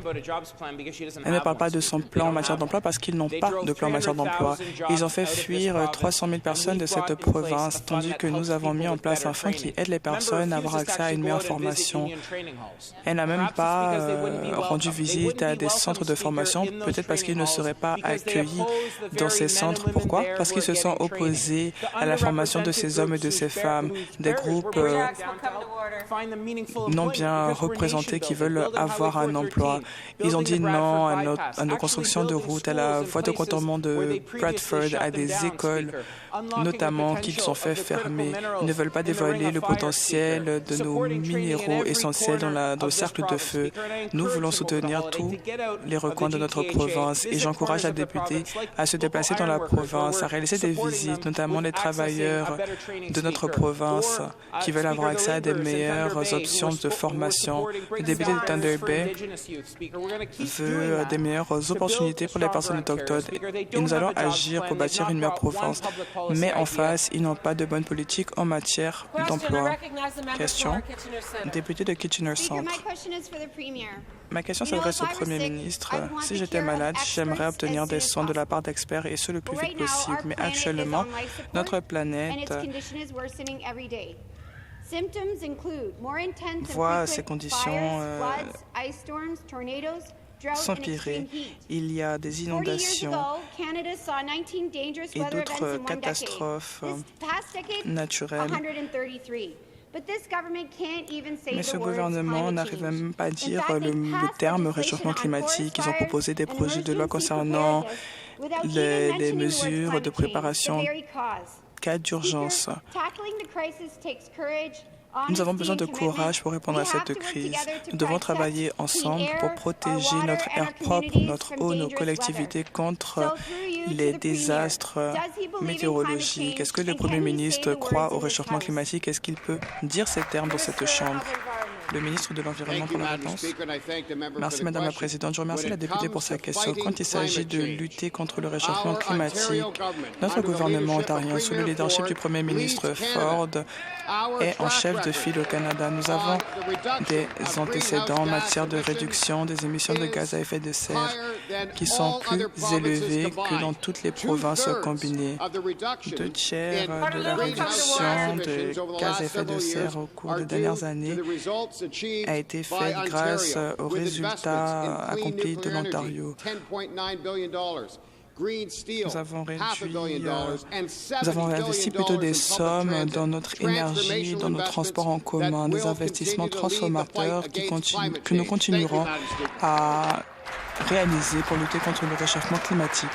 Elle ne parle pas de son plan en matière d'emploi parce qu'ils n'ont pas de plan en matière d'emploi. Ils ont fait fuir 300 000 personnes de cette province, tandis que nous avons mis en place un fonds qui aide les personnes à avoir accès à une meilleure formation. Elle n'a même pas rendu visite à des centres de formation, peut-être parce qu'ils ne seraient pas accueillis dans ces centres. Pourquoi? Parce qu'ils se sont opposés à la formation de ces hommes et de ces femmes, des groupes non bien représentés qui veulent avoir un emploi. Ils ont dit non à nos constructions de routes, à la voie de contournement de Bradford, à des écoles, notamment qu'ils ont fait fermer. Ils ne veulent pas dévoiler le potentiel de nos minéraux essentiels dans le cercle de feu. Nous voulons soutenir tous les recoins de notre province et j'encourage la députée à se déplacer dans la province, à réaliser des visites, notamment les travailleurs de notre province qui veulent avoir accès à des meilleures options de formation. Le député de Thunder Bay veut des meilleures opportunités pour les personnes autochtones et nous allons agir pour bâtir une meilleure province. Mais en face, ils n'ont pas de bonne politique en matière d'emploi. Question. Député de Kitchener-Centre. Ma question s'adresse au Premier ministre. Si j'étais malade, j'aimerais obtenir des soins de la part d'experts et ce le plus vite possible. Mais actuellement, notre planète voit ces conditions s'empirer. Il y a des inondations et d'autres catastrophes naturelles. Mais ce gouvernement n'arrive même pas à dire le terme réchauffement climatique. Ils ont proposé des projets de loi concernant les mesures de préparation en cas d'urgence. Nous avons besoin de courage pour répondre à cette crise. Nous devons travailler ensemble pour protéger notre air propre, notre eau, nos collectivités contre les désastres météorologiques. Est-ce que le Premier ministre croit au réchauffement climatique? Est-ce qu'il peut dire ces termes dans cette Chambre? Le ministre de l'Environnement pour la réponse. Merci, Madame la Présidente. Je remercie la députée pour sa question. Quand il s'agit de lutter contre le réchauffement climatique, notre gouvernement ontarien, sous le leadership du Premier ministre Ford, est en chef de file au Canada. Nous avons des antécédents en matière de réduction des émissions de gaz à effet de serre qui sont plus élevés que dans toutes les provinces combinées. 2/3 de la réduction de gaz à effet de serre au cours des dernières années a été faite grâce aux résultats accomplis de l'Ontario. Nous avons investi plutôt des sommes dans notre énergie, dans nos transports en commun, des investissements transformateurs que nous continuerons à réaliser pour lutter contre le réchauffement climatique.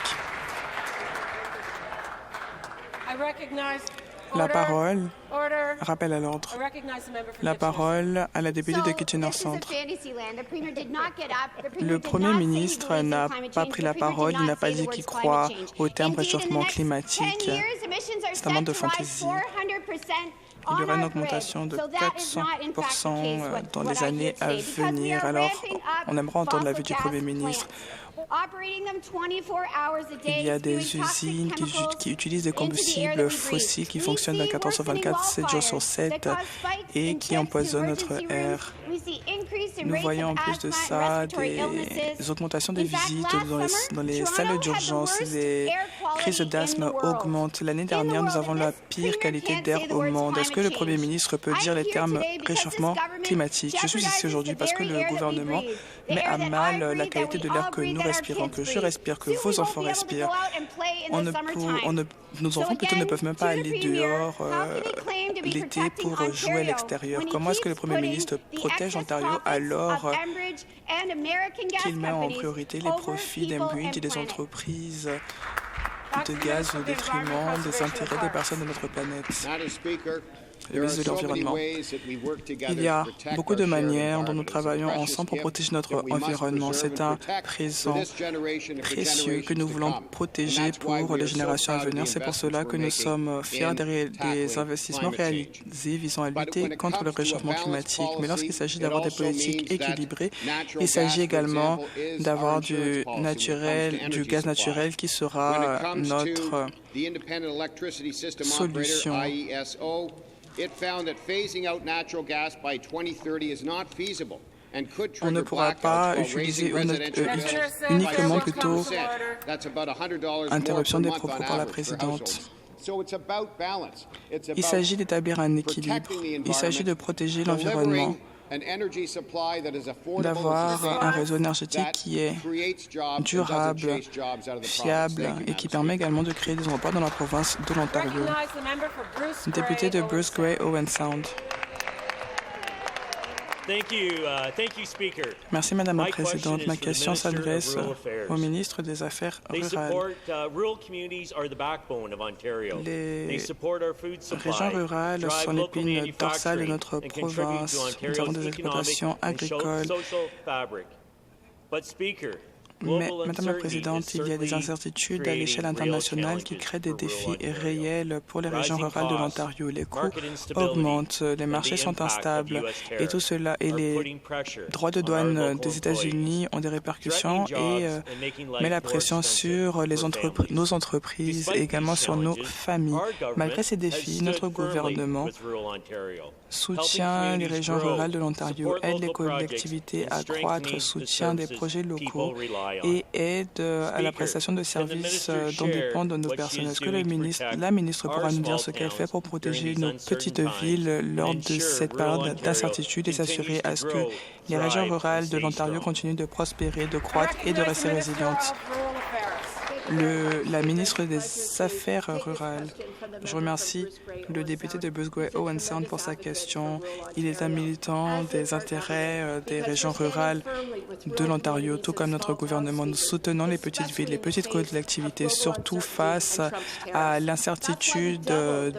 La parole, rappel à l'ordre. La parole à la députée de Kitchener-Centre. Le Premier ministre n'a pas pris la parole, il n'a pas dit qu'il croit au terme réchauffement climatique. C'est un manque de fantaisie. Il y aura une augmentation de 400% dans les années à venir. Alors, on aimerait entendre l'avis du Premier ministre. Il y a des usines qui utilisent des combustibles fossiles qui fonctionnent 24 heures sur 24, 7 jours sur 7 et qui empoisonnent notre air. Nous voyons en plus de ça des augmentations des visites dans les salles d'urgence. Les crises d'asthme augmentent. L'année dernière, nous avons la pire qualité d'air au monde. Est-ce que le Premier ministre peut dire les termes réchauffement climatique? Je suis ici aujourd'hui parce que le gouvernement met à mal la qualité de l'air que nous respirons, que je respire, que vos enfants respirent. Nos enfants plutôt ne peuvent même pas aller dehors l'été pour jouer à l'extérieur. Comment est-ce que le Premier ministre protège Ontario alors qu'il met en priorité les profits d'Enbridge et des entreprises de gaz au détriment des intérêts des personnes de notre planète? Le ministre de l'Environnement. Il y a beaucoup de manières dont nous travaillons ensemble pour protéger notre environnement. C'est un présent précieux que nous voulons protéger pour les générations à venir. C'est pour cela que nous sommes fiers des investissements réalisés visant à lutter contre le réchauffement climatique. Mais lorsqu'il s'agit d'avoir des politiques équilibrées, il s'agit également d'avoir du gaz naturel qui sera notre solution. On ne pourra pas utiliser uniquement plutôt interruption des propos par la présidente. Il s'agit d'établir un équilibre. Il s'agit de protéger l'environnement, d'avoir un réseau énergétique qui est durable, fiable et qui permet également de créer des emplois dans la province de l'Ontario. Député de Bruce Grey, Owen Sound. Merci, Madame la Présidente. Ma question s'adresse au ministre des Affaires rurales. Les régions rurales sont l'épine dorsale de notre province. Nous avons des exploitations agricoles. Mais, Madame la Présidente, il y a des incertitudes à l'échelle internationale qui créent des défis réels pour les régions rurales de l'Ontario. Les coûts augmentent, les marchés sont instables et tout cela et les droits de douane des États-Unis ont des répercussions et met la pression sur nos entreprises et également sur nos familles. Malgré ces défis, notre gouvernement soutient les régions rurales de l'Ontario, aide les collectivités à croître, soutient des projets locaux et aide à la prestation de services dont dépendent nos personnes. Est-ce que la ministre pourra nous dire ce qu'elle fait pour protéger nos petites villes lors de cette période d'incertitude et s'assurer à ce que les régions rurales de l'Ontario continuent de prospérer, de croître et de rester résilientes? La ministre des Affaires rurales. Je remercie le député de Bruce Grey, Owen Sound, pour sa question. Il est un militant des intérêts des régions rurales de l'Ontario, tout comme notre gouvernement. Nous soutenons les petites villes, les petites collectivités, surtout face à l'incertitude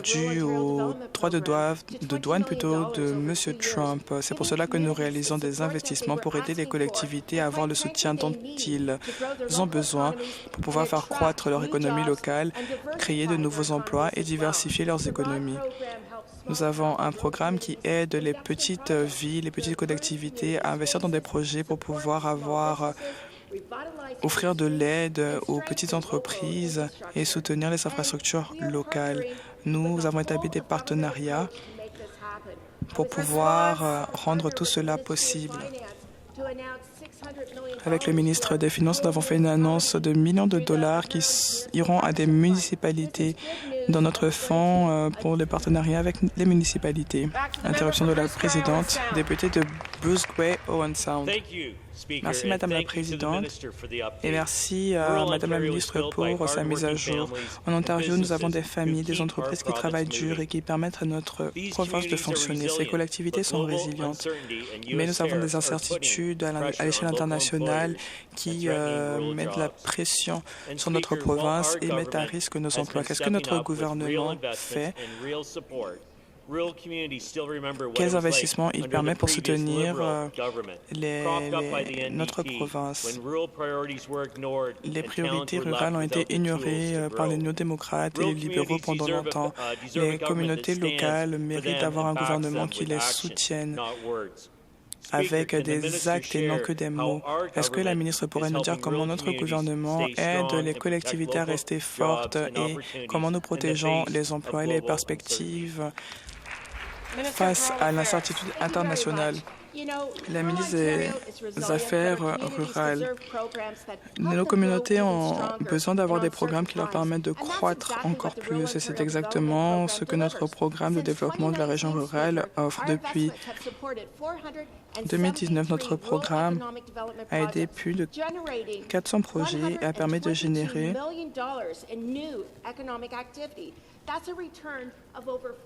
due aux droits de douane de M. Trump. C'est pour cela que nous réalisons des investissements pour aider les collectivités à avoir le soutien dont ils ont besoin pour pouvoir faire croître leur économie locale, créer de nouveaux emplois et diversifier leurs économies. Nous avons un programme qui aide les petites villes, les petites collectivités à investir dans des projets pour pouvoir offrir de l'aide aux petites entreprises et soutenir les infrastructures locales. Nous avons établi des partenariats pour pouvoir rendre tout cela possible. Avec le ministre des Finances, nous avons fait une annonce de millions de dollars qui iront à des municipalités dans notre fonds pour les partenariats avec les municipalités. Interruption de la présidente, député de Bruce Gray, Owen Sound. Merci, Madame la Présidente, et merci à Madame la Ministre pour sa mise à jour. En Ontario, nous avons des familles, des entreprises qui travaillent dur et qui permettent à notre province de fonctionner. Ces collectivités sont résilientes, mais nous avons des incertitudes à l'échelle internationale qui mettent la pression sur notre province et mettent à risque nos emplois. Qu'est-ce que notre gouvernement fait? Quels investissements il permet pour soutenir notre province? Les priorités rurales ont été ignorées par les néo-démocrates et les libéraux pendant longtemps. Les communautés locales méritent d'avoir un gouvernement qui les soutienne avec des actes et non que des mots. Est-ce que la ministre pourrait nous dire comment notre gouvernement aide les collectivités à rester fortes et comment nous protégeons les emplois et les perspectives face à l'incertitude internationale? La ministre des Affaires rurales. Nos communautés ont besoin d'avoir des programmes qui leur permettent de croître encore plus. Et c'est exactement ce que notre programme de développement de la région rurale offre. Depuis 2019, notre programme a aidé plus de 400 projets et a permis de générer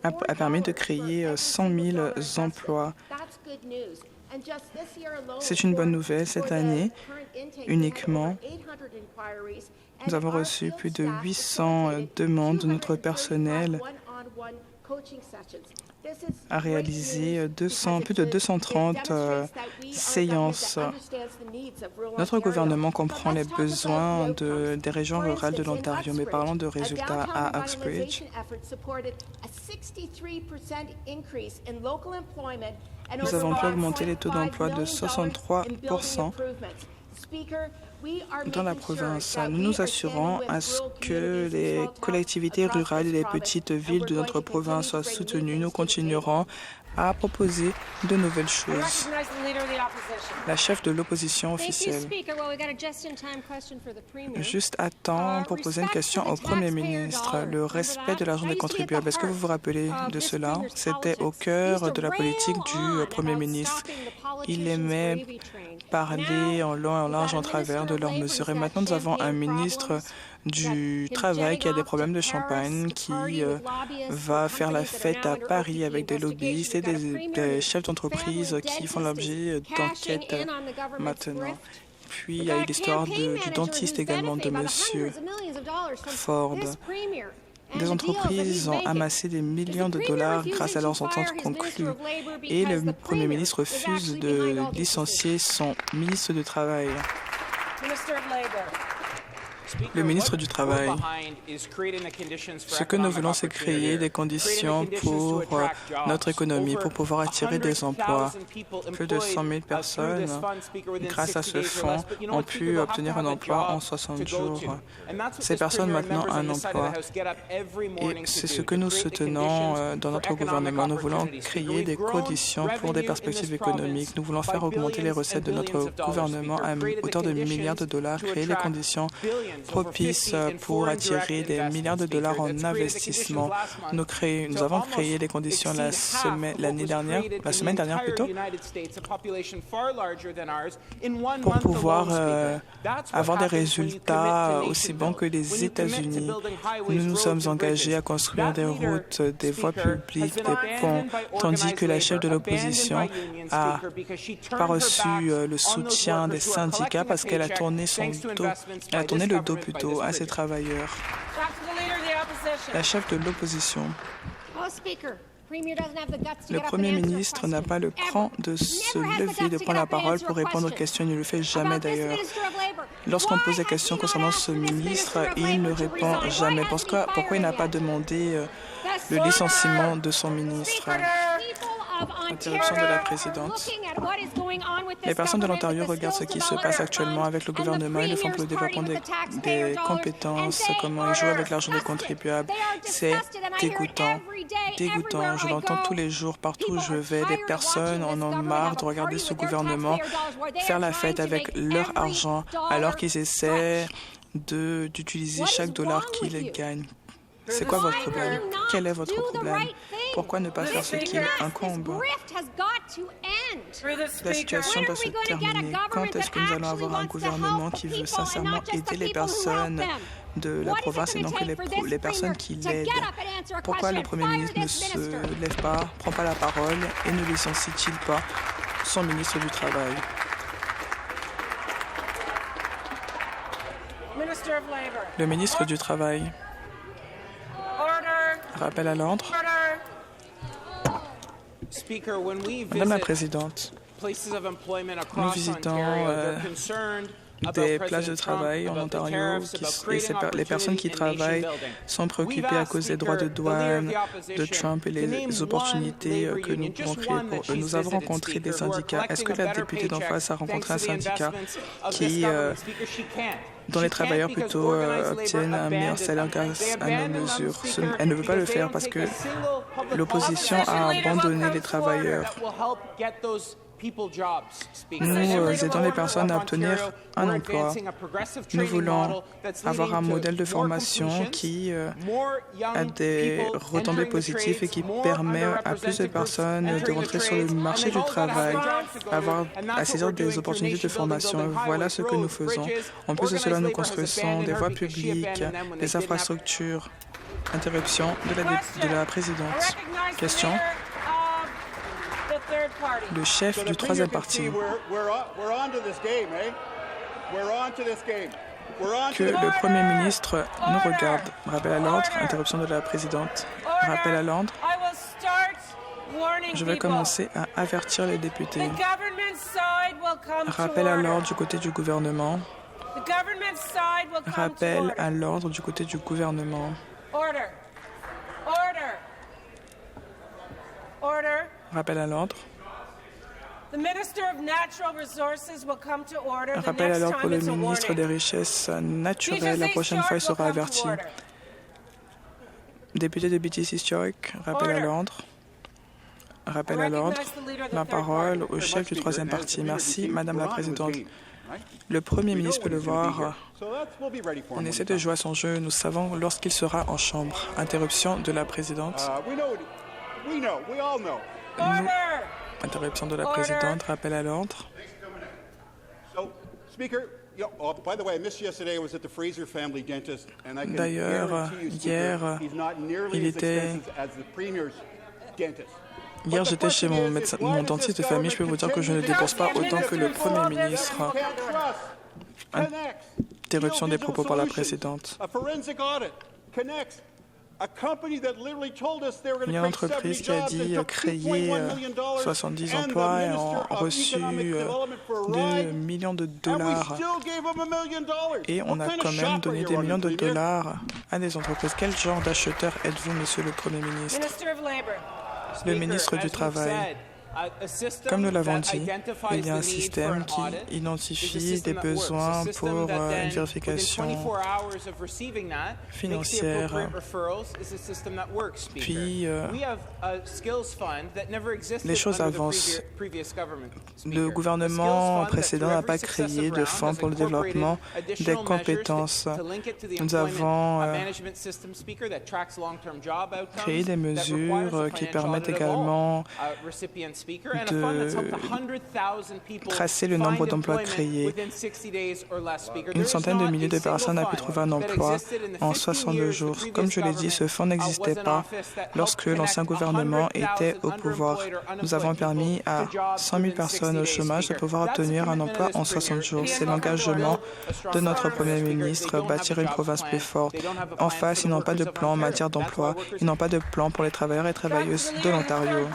a permis de créer 100 000 emplois. C'est une bonne nouvelle. Cette année, uniquement, nous avons reçu plus de 800 demandes de notre personnel a réalisé plus de 230 séances. Notre gouvernement comprend les besoins des régions rurales de l'Ontario, mais parlons de résultats à Uxbridge. Nous avons pu augmenter les taux d'emploi de 63 dans la province. Nous nous assurons à ce que les collectivités rurales et les petites villes de notre province soient soutenues. Nous continuerons à proposer de nouvelles choses. La chef de l'opposition officielle. Juste à temps pour poser une question au Premier ministre. Le respect de l'argent des contribuables. Est-ce que vous vous rappelez de cela? C'était au cœur de la politique du Premier ministre. Il aimait parler en long et en large en travers de leurs mesures. Et maintenant, nous avons un ministre du Travail qui a des problèmes de champagne, qui va faire la fête à Paris avec des lobbyistes et des chefs d'entreprise qui font l'objet d'enquêtes maintenant. Puis, il y a eu l'histoire du dentiste également de M. Ford. Des entreprises ont amassé des millions de dollars grâce à leurs ententes conclues. Et le Premier ministre refuse de licencier son ministre du Travail. Le ministre du Travail. Ce que nous voulons, c'est créer des conditions pour notre économie, pour pouvoir attirer des emplois. Plus de 100 000 personnes, grâce à ce fonds, ont pu obtenir un emploi en 60 jours. Ces personnes, maintenant, ont un emploi. Et c'est ce que nous soutenons dans notre gouvernement. Nous voulons créer des conditions pour des perspectives économiques. Nous voulons faire augmenter les recettes de notre gouvernement à hauteur de milliards de dollars, créer les conditions propice pour attirer des milliards de dollars en investissement. Nous avons créé les conditions la semaine dernière plutôt, pour pouvoir avoir des résultats aussi bons que les États-Unis. Nous nous sommes engagés à construire des routes, des voies publiques, des ponts, tandis que la chef de l'opposition n'a pas reçu le soutien des syndicats parce qu'elle a tourné le dos plutôt à ses travailleurs. La chef de l'opposition. Le Premier ministre n'a pas le cran de se lever, de prendre la parole pour répondre aux questions. Il ne le fait jamais d'ailleurs. Lorsqu'on pose des questions concernant ce ministre, il ne répond jamais. Pourquoi il n'a pas demandé le licenciement de son ministre? Interruption de la présidente. Les personnes de l'Ontario regardent ce qui se passe actuellement avec le gouvernement et le Fonds pour le développement des compétences, comment ils jouent avec l'argent des contribuables. C'est dégoûtant. Dégoûtant. Je l'entends tous les jours, partout où je vais. Les personnes en ont marre de regarder ce gouvernement faire la fête avec leur argent alors qu'ils essaient d'utiliser chaque dollar qu'ils gagnent. C'est quoi votre problème? Quel est votre problème? Pourquoi ne pas faire ce qui incombe? La situation doit se terminer. Quand est-ce que nous allons avoir un gouvernement qui veut sincèrement aider les personnes de la province et non que les personnes qui l'aident? Pourquoi le Premier ministre ne se lève pas, prend pas la parole et ne licencie-t-il pas son ministre du Travail? Le ministre du Travail. Rappel à l'ordre. Madame la Présidente, nous visitons des places de travail en Ontario et les personnes qui travaillent sont préoccupées à cause des droits de douane de Trump et les opportunités que nous pouvons créer pour eux. Nous avons rencontré des syndicats. Est-ce que la députée d'en face a rencontré un syndicat dont les travailleurs plutôt obtiennent un meilleur salaire grâce à nos mesures? Elle ne veut pas le faire parce que l'opposition a abandonné les travailleurs. Nous aidons les personnes à obtenir un emploi. Nous voulons avoir un modèle de formation qui a des retombées positives et qui permet à plus de personnes de rentrer sur le marché du travail, à saisir des opportunités de formation. Voilà ce que nous faisons. En plus de cela, nous construisons des voies publiques, des infrastructures. Interruption de la présidente. Question. Le chef du troisième parti. Que le Premier ministre nous regarde. Rappel à l'ordre. Interruption de la présidente. Rappel à l'ordre. Je vais commencer à avertir les députés. Rappel à l'ordre du côté du gouvernement. Rappel à l'ordre du côté du gouvernement. Rappel à l'ordre. Rappel à l'ordre pour le ministre des Richesses naturelles. La prochaine fois, il sera averti. Député de BTC Historic, rappel à l'ordre. Rappel à l'ordre. La parole au chef du troisième parti. Merci, Madame la Présidente. Le Premier ministre peut le voir. On essaie de jouer à son jeu. Nous savons lorsqu'il sera en chambre. Interruption de la Présidente. Interruption de la Présidente. Rappel à l'ordre. D'ailleurs, hier, j'étais chez mon dentiste de famille. Je peux vous dire que je ne dépense pas autant que le Premier ministre. Interruption des propos par la Présidente. Il y a une entreprise qui a dit créer 70 emplois et ont reçu 2 millions de dollars. Et on a quand même donné des millions de dollars à des entreprises. Quel genre d'acheteur êtes-vous, Monsieur le Premier ministre? Le ministre du Travail. Comme nous l'avons dit, il y a un système qui identifie des besoins pour une vérification financière. Puis, les choses avancent. Le gouvernement précédent n'a pas créé de fonds pour le développement des compétences. Nous avons créé des mesures qui permettent également de tracer le nombre d'emplois créés. Une centaine de milliers de personnes ont pu trouver un emploi en 62 jours. Comme je l'ai dit, ce fonds n'existait pas lorsque l'ancien gouvernement était au pouvoir. Nous avons permis à 100 000 personnes au chômage de pouvoir obtenir un emploi en 60 jours. C'est l'engagement de notre Premier ministre, bâtir une province plus forte. En face, ils n'ont pas de plan en matière d'emploi. Ils n'ont pas de plan pour les travailleurs et travailleuses de l'Ontario.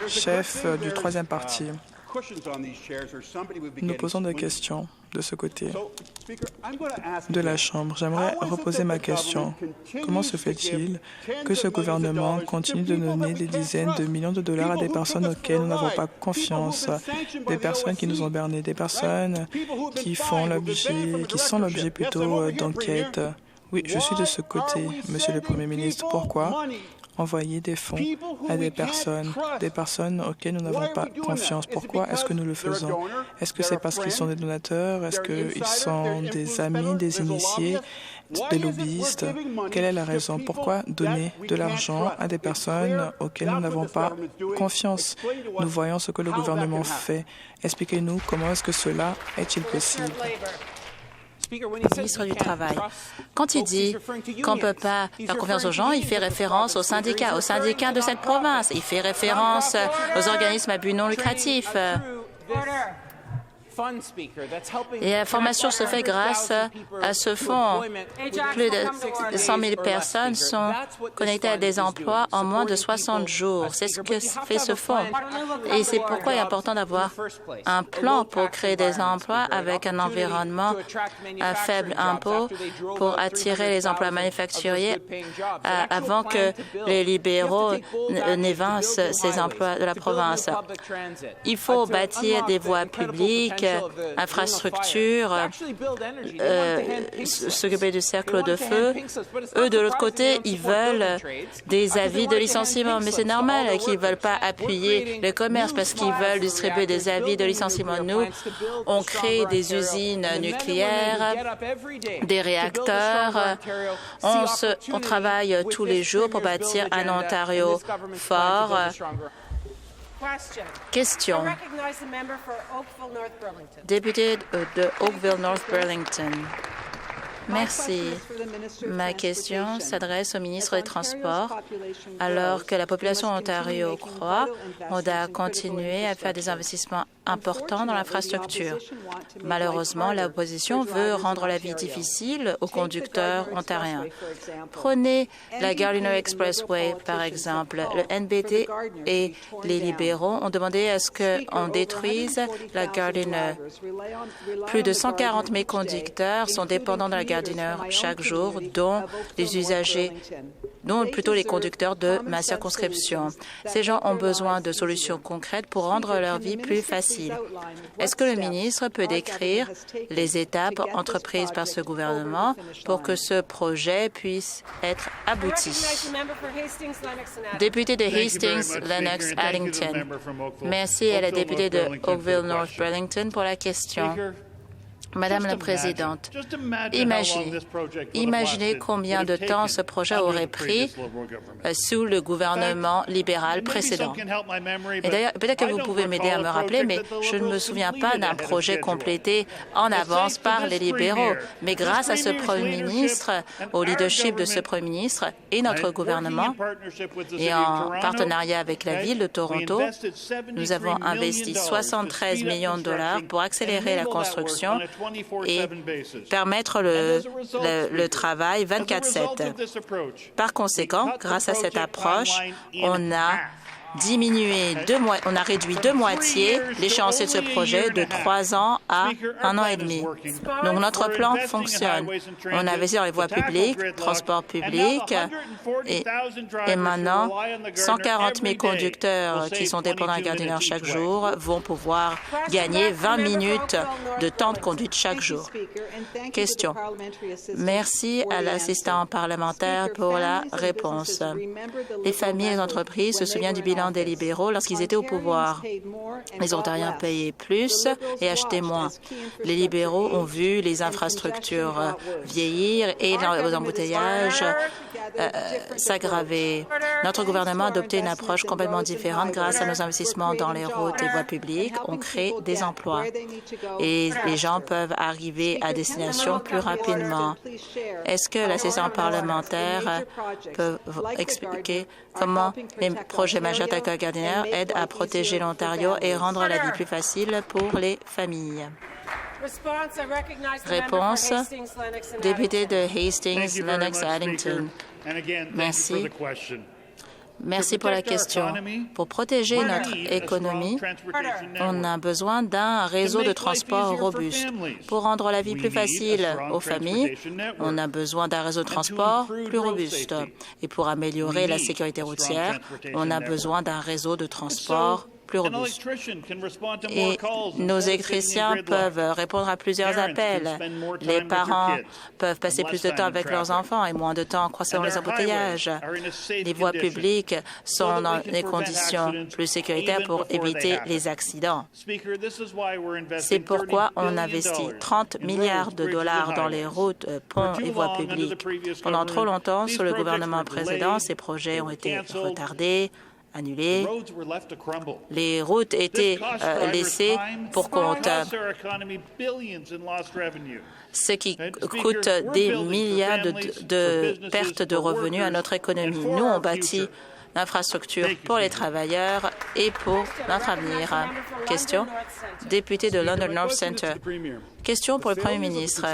Chef du troisième parti, nous posons des questions de ce côté de la Chambre. J'aimerais reposer ma question. Comment se fait-il que ce gouvernement continue de donner des dizaines de millions de dollars à des personnes auxquelles nous n'avons pas confiance, des personnes qui nous ont bernés, des personnes qui sont l'objet plutôt d'enquêtes? Oui, je suis de ce côté, Monsieur le Premier ministre. Pourquoi envoyer des fonds à des personnes auxquelles nous n'avons pas confiance? Pourquoi est-ce que nous le faisons? Est-ce que c'est parce qu'ils sont des donateurs? Est-ce qu'ils sont des amis, des initiés, des lobbyistes? Quelle est la raison? Pourquoi donner de l'argent à des personnes auxquelles nous n'avons pas confiance? Nous voyons ce que le gouvernement fait. Expliquez-nous comment est-ce que cela est-il possible? Ministre du Travail. Quand il dit qu'on ne peut pas faire confiance aux gens, il fait référence aux syndicats de cette province. Il fait référence aux organismes à but non lucratif. Et la formation se fait grâce à ce fonds. Plus de 100 000 personnes sont connectées à des emplois en moins de 60 jours. C'est ce que fait ce fonds. Et c'est pourquoi il est important d'avoir un plan pour créer des emplois avec un environnement à faible impôt pour attirer les emplois manufacturiers avant que les libéraux n'évincent ces emplois de la province. Il faut bâtir des voies publiques, infrastructures, s'occuper du cercle de feu. Eux, de l'autre côté, ils veulent des avis de licenciement. Mais c'est normal qu'ils ne veulent pas appuyer le commerce parce qu'ils veulent distribuer des avis de licenciement. Nous, on crée des usines nucléaires, des réacteurs. On travaille tous les jours pour bâtir un Ontario fort. Question. Député de Oakville-North Burlington. Merci. Ma question s'adresse au ministre des Transports. Alors que la population de l'Ontario croît, on doit continuer à faire des investissements importants dans l'infrastructure. Malheureusement, l'opposition veut rendre la vie difficile aux conducteurs ontariens. Prenez la Gardiner Expressway, par exemple. Le NPD et les libéraux ont demandé à ce qu'on détruise la Gardiner. Plus de 140 000 conducteurs sont dépendants de la Gardiner chaque jour, dont les usagers, dont plutôt les conducteurs de ma circonscription. Ces gens ont besoin de solutions concrètes pour rendre leur vie plus facile. Est-ce que le ministre peut décrire les étapes entreprises par ce gouvernement pour que ce projet puisse être abouti? Député de Hastings, Lennox-Addington. Merci à la députée de Oakville-North Burlington pour la question. Madame la Présidente, imaginez combien de temps ce projet aurait pris sous le gouvernement libéral précédent. Et d'ailleurs, peut-être que vous pouvez m'aider à me rappeler, mais je ne me souviens pas d'un projet complété en avance par les libéraux. Mais grâce à ce Premier ministre, au leadership de ce Premier ministre et notre gouvernement, et en partenariat avec la Ville de Toronto, nous avons investi 73 millions de dollars pour accélérer la construction et permettre le travail 24/7. Par conséquent, grâce à cette approche, on a réduit de moitié l'échéancier de ce projet de 3 ans à 1 an et demi. Donc, notre plan fonctionne. On investit dans les voies publiques, transports publics, et maintenant, 140 000 conducteurs qui sont dépendants de Gardiner chaque jour vont pouvoir gagner 20 minutes de temps de conduite chaque jour. Question. Merci à l'assistant parlementaire pour la réponse. Les familles et les entreprises se souviennent du bilan des libéraux lorsqu'ils étaient au pouvoir. Les Ontariens payaient plus et achetaient moins. Les libéraux ont vu les infrastructures vieillir et les embouteillages s'aggraver. Notre gouvernement a adopté une approche complètement différente. Grâce à nos investissements dans les routes et voies publiques, on crée des emplois et les gens peuvent arriver à destination plus rapidement. Est-ce que l'assistant parlementaire peut expliquer comment les projets majeurs tels que Gardiner aident à protéger l'Ontario et rendre la vie plus facile pour les familles? Réponse. Député de Hastings, Lennox-Addington. Merci. Merci pour la question. Pour protéger notre économie, on a besoin d'un réseau de transport robuste. Pour rendre la vie plus facile aux familles, on a besoin d'un réseau de transport plus robuste. Et pour améliorer la sécurité routière, on a besoin d'un réseau de transport plus robuste. Et nos électriciens peuvent répondre à plusieurs appels. Les parents peuvent passer plus de temps avec leurs enfants et moins de temps en croisant les embouteillages. Les voies publiques sont dans des conditions plus sécuritaires pour éviter les accidents. C'est pourquoi on investit 30 milliards de dollars dans les routes, ponts et voies publiques. Pendant trop longtemps, sous le gouvernement précédent, ces projets ont été retardés, annulés. Les routes étaient laissées pour compte, ce qui coûte des milliards de pertes de revenus à notre économie. Nous, on bâtit l'infrastructure pour les travailleurs et pour notre avenir. Question, député de London North Centre. Question pour le Premier ministre.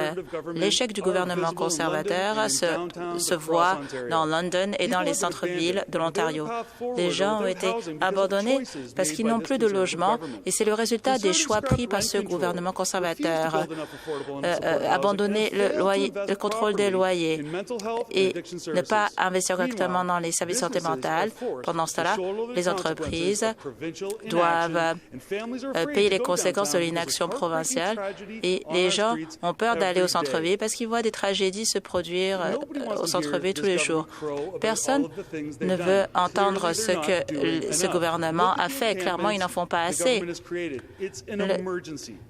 L'échec du gouvernement conservateur se voit dans London et dans les centres-villes de l'Ontario. Les gens ont été abandonnés parce qu'ils n'ont plus de logement et c'est le résultat des choix pris par ce gouvernement conservateur. Abandonner le contrôle des loyers et ne pas investir correctement dans les services de santé mentale. Pendant ce temps-là, les entreprises doivent payer les conséquences de l'inaction provinciale et les gens ont peur d'aller au centre-ville parce qu'ils voient des tragédies se produire au centre-ville tous les jours. Personne ne veut entendre ce que ce gouvernement a fait. Clairement, ils n'en font pas assez.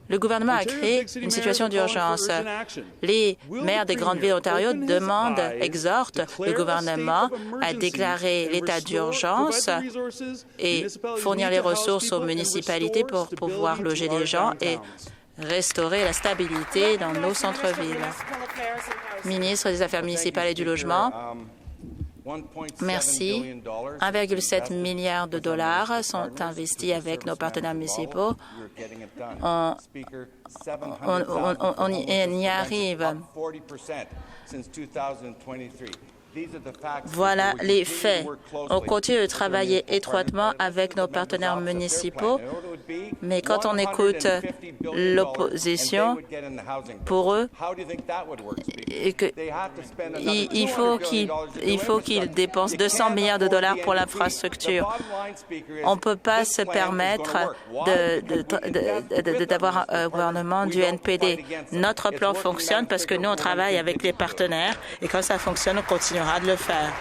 Le gouvernement a créé une situation d'urgence. Les maires des grandes villes d'Ontario exhortent le gouvernement à déclarer l'état d'urgence et fournir les ressources aux municipalités pour pouvoir loger les gens et restaurer la stabilité dans nos centres-villes. Ministre des Affaires municipales et du Logement, merci. 1,7 milliard de dollars sont investis avec nos partenaires municipaux. On y arrive. Voilà les faits. On continue de travailler étroitement avec nos partenaires municipaux, mais quand on écoute l'opposition, pour eux, il faut qu'ils dépensent 200 milliards de dollars pour l'infrastructure. On ne peut pas se permettre d'avoir un gouvernement du NPD. Notre plan fonctionne parce que nous, on travaille avec les partenaires et quand ça fonctionne, on continuera de le faire.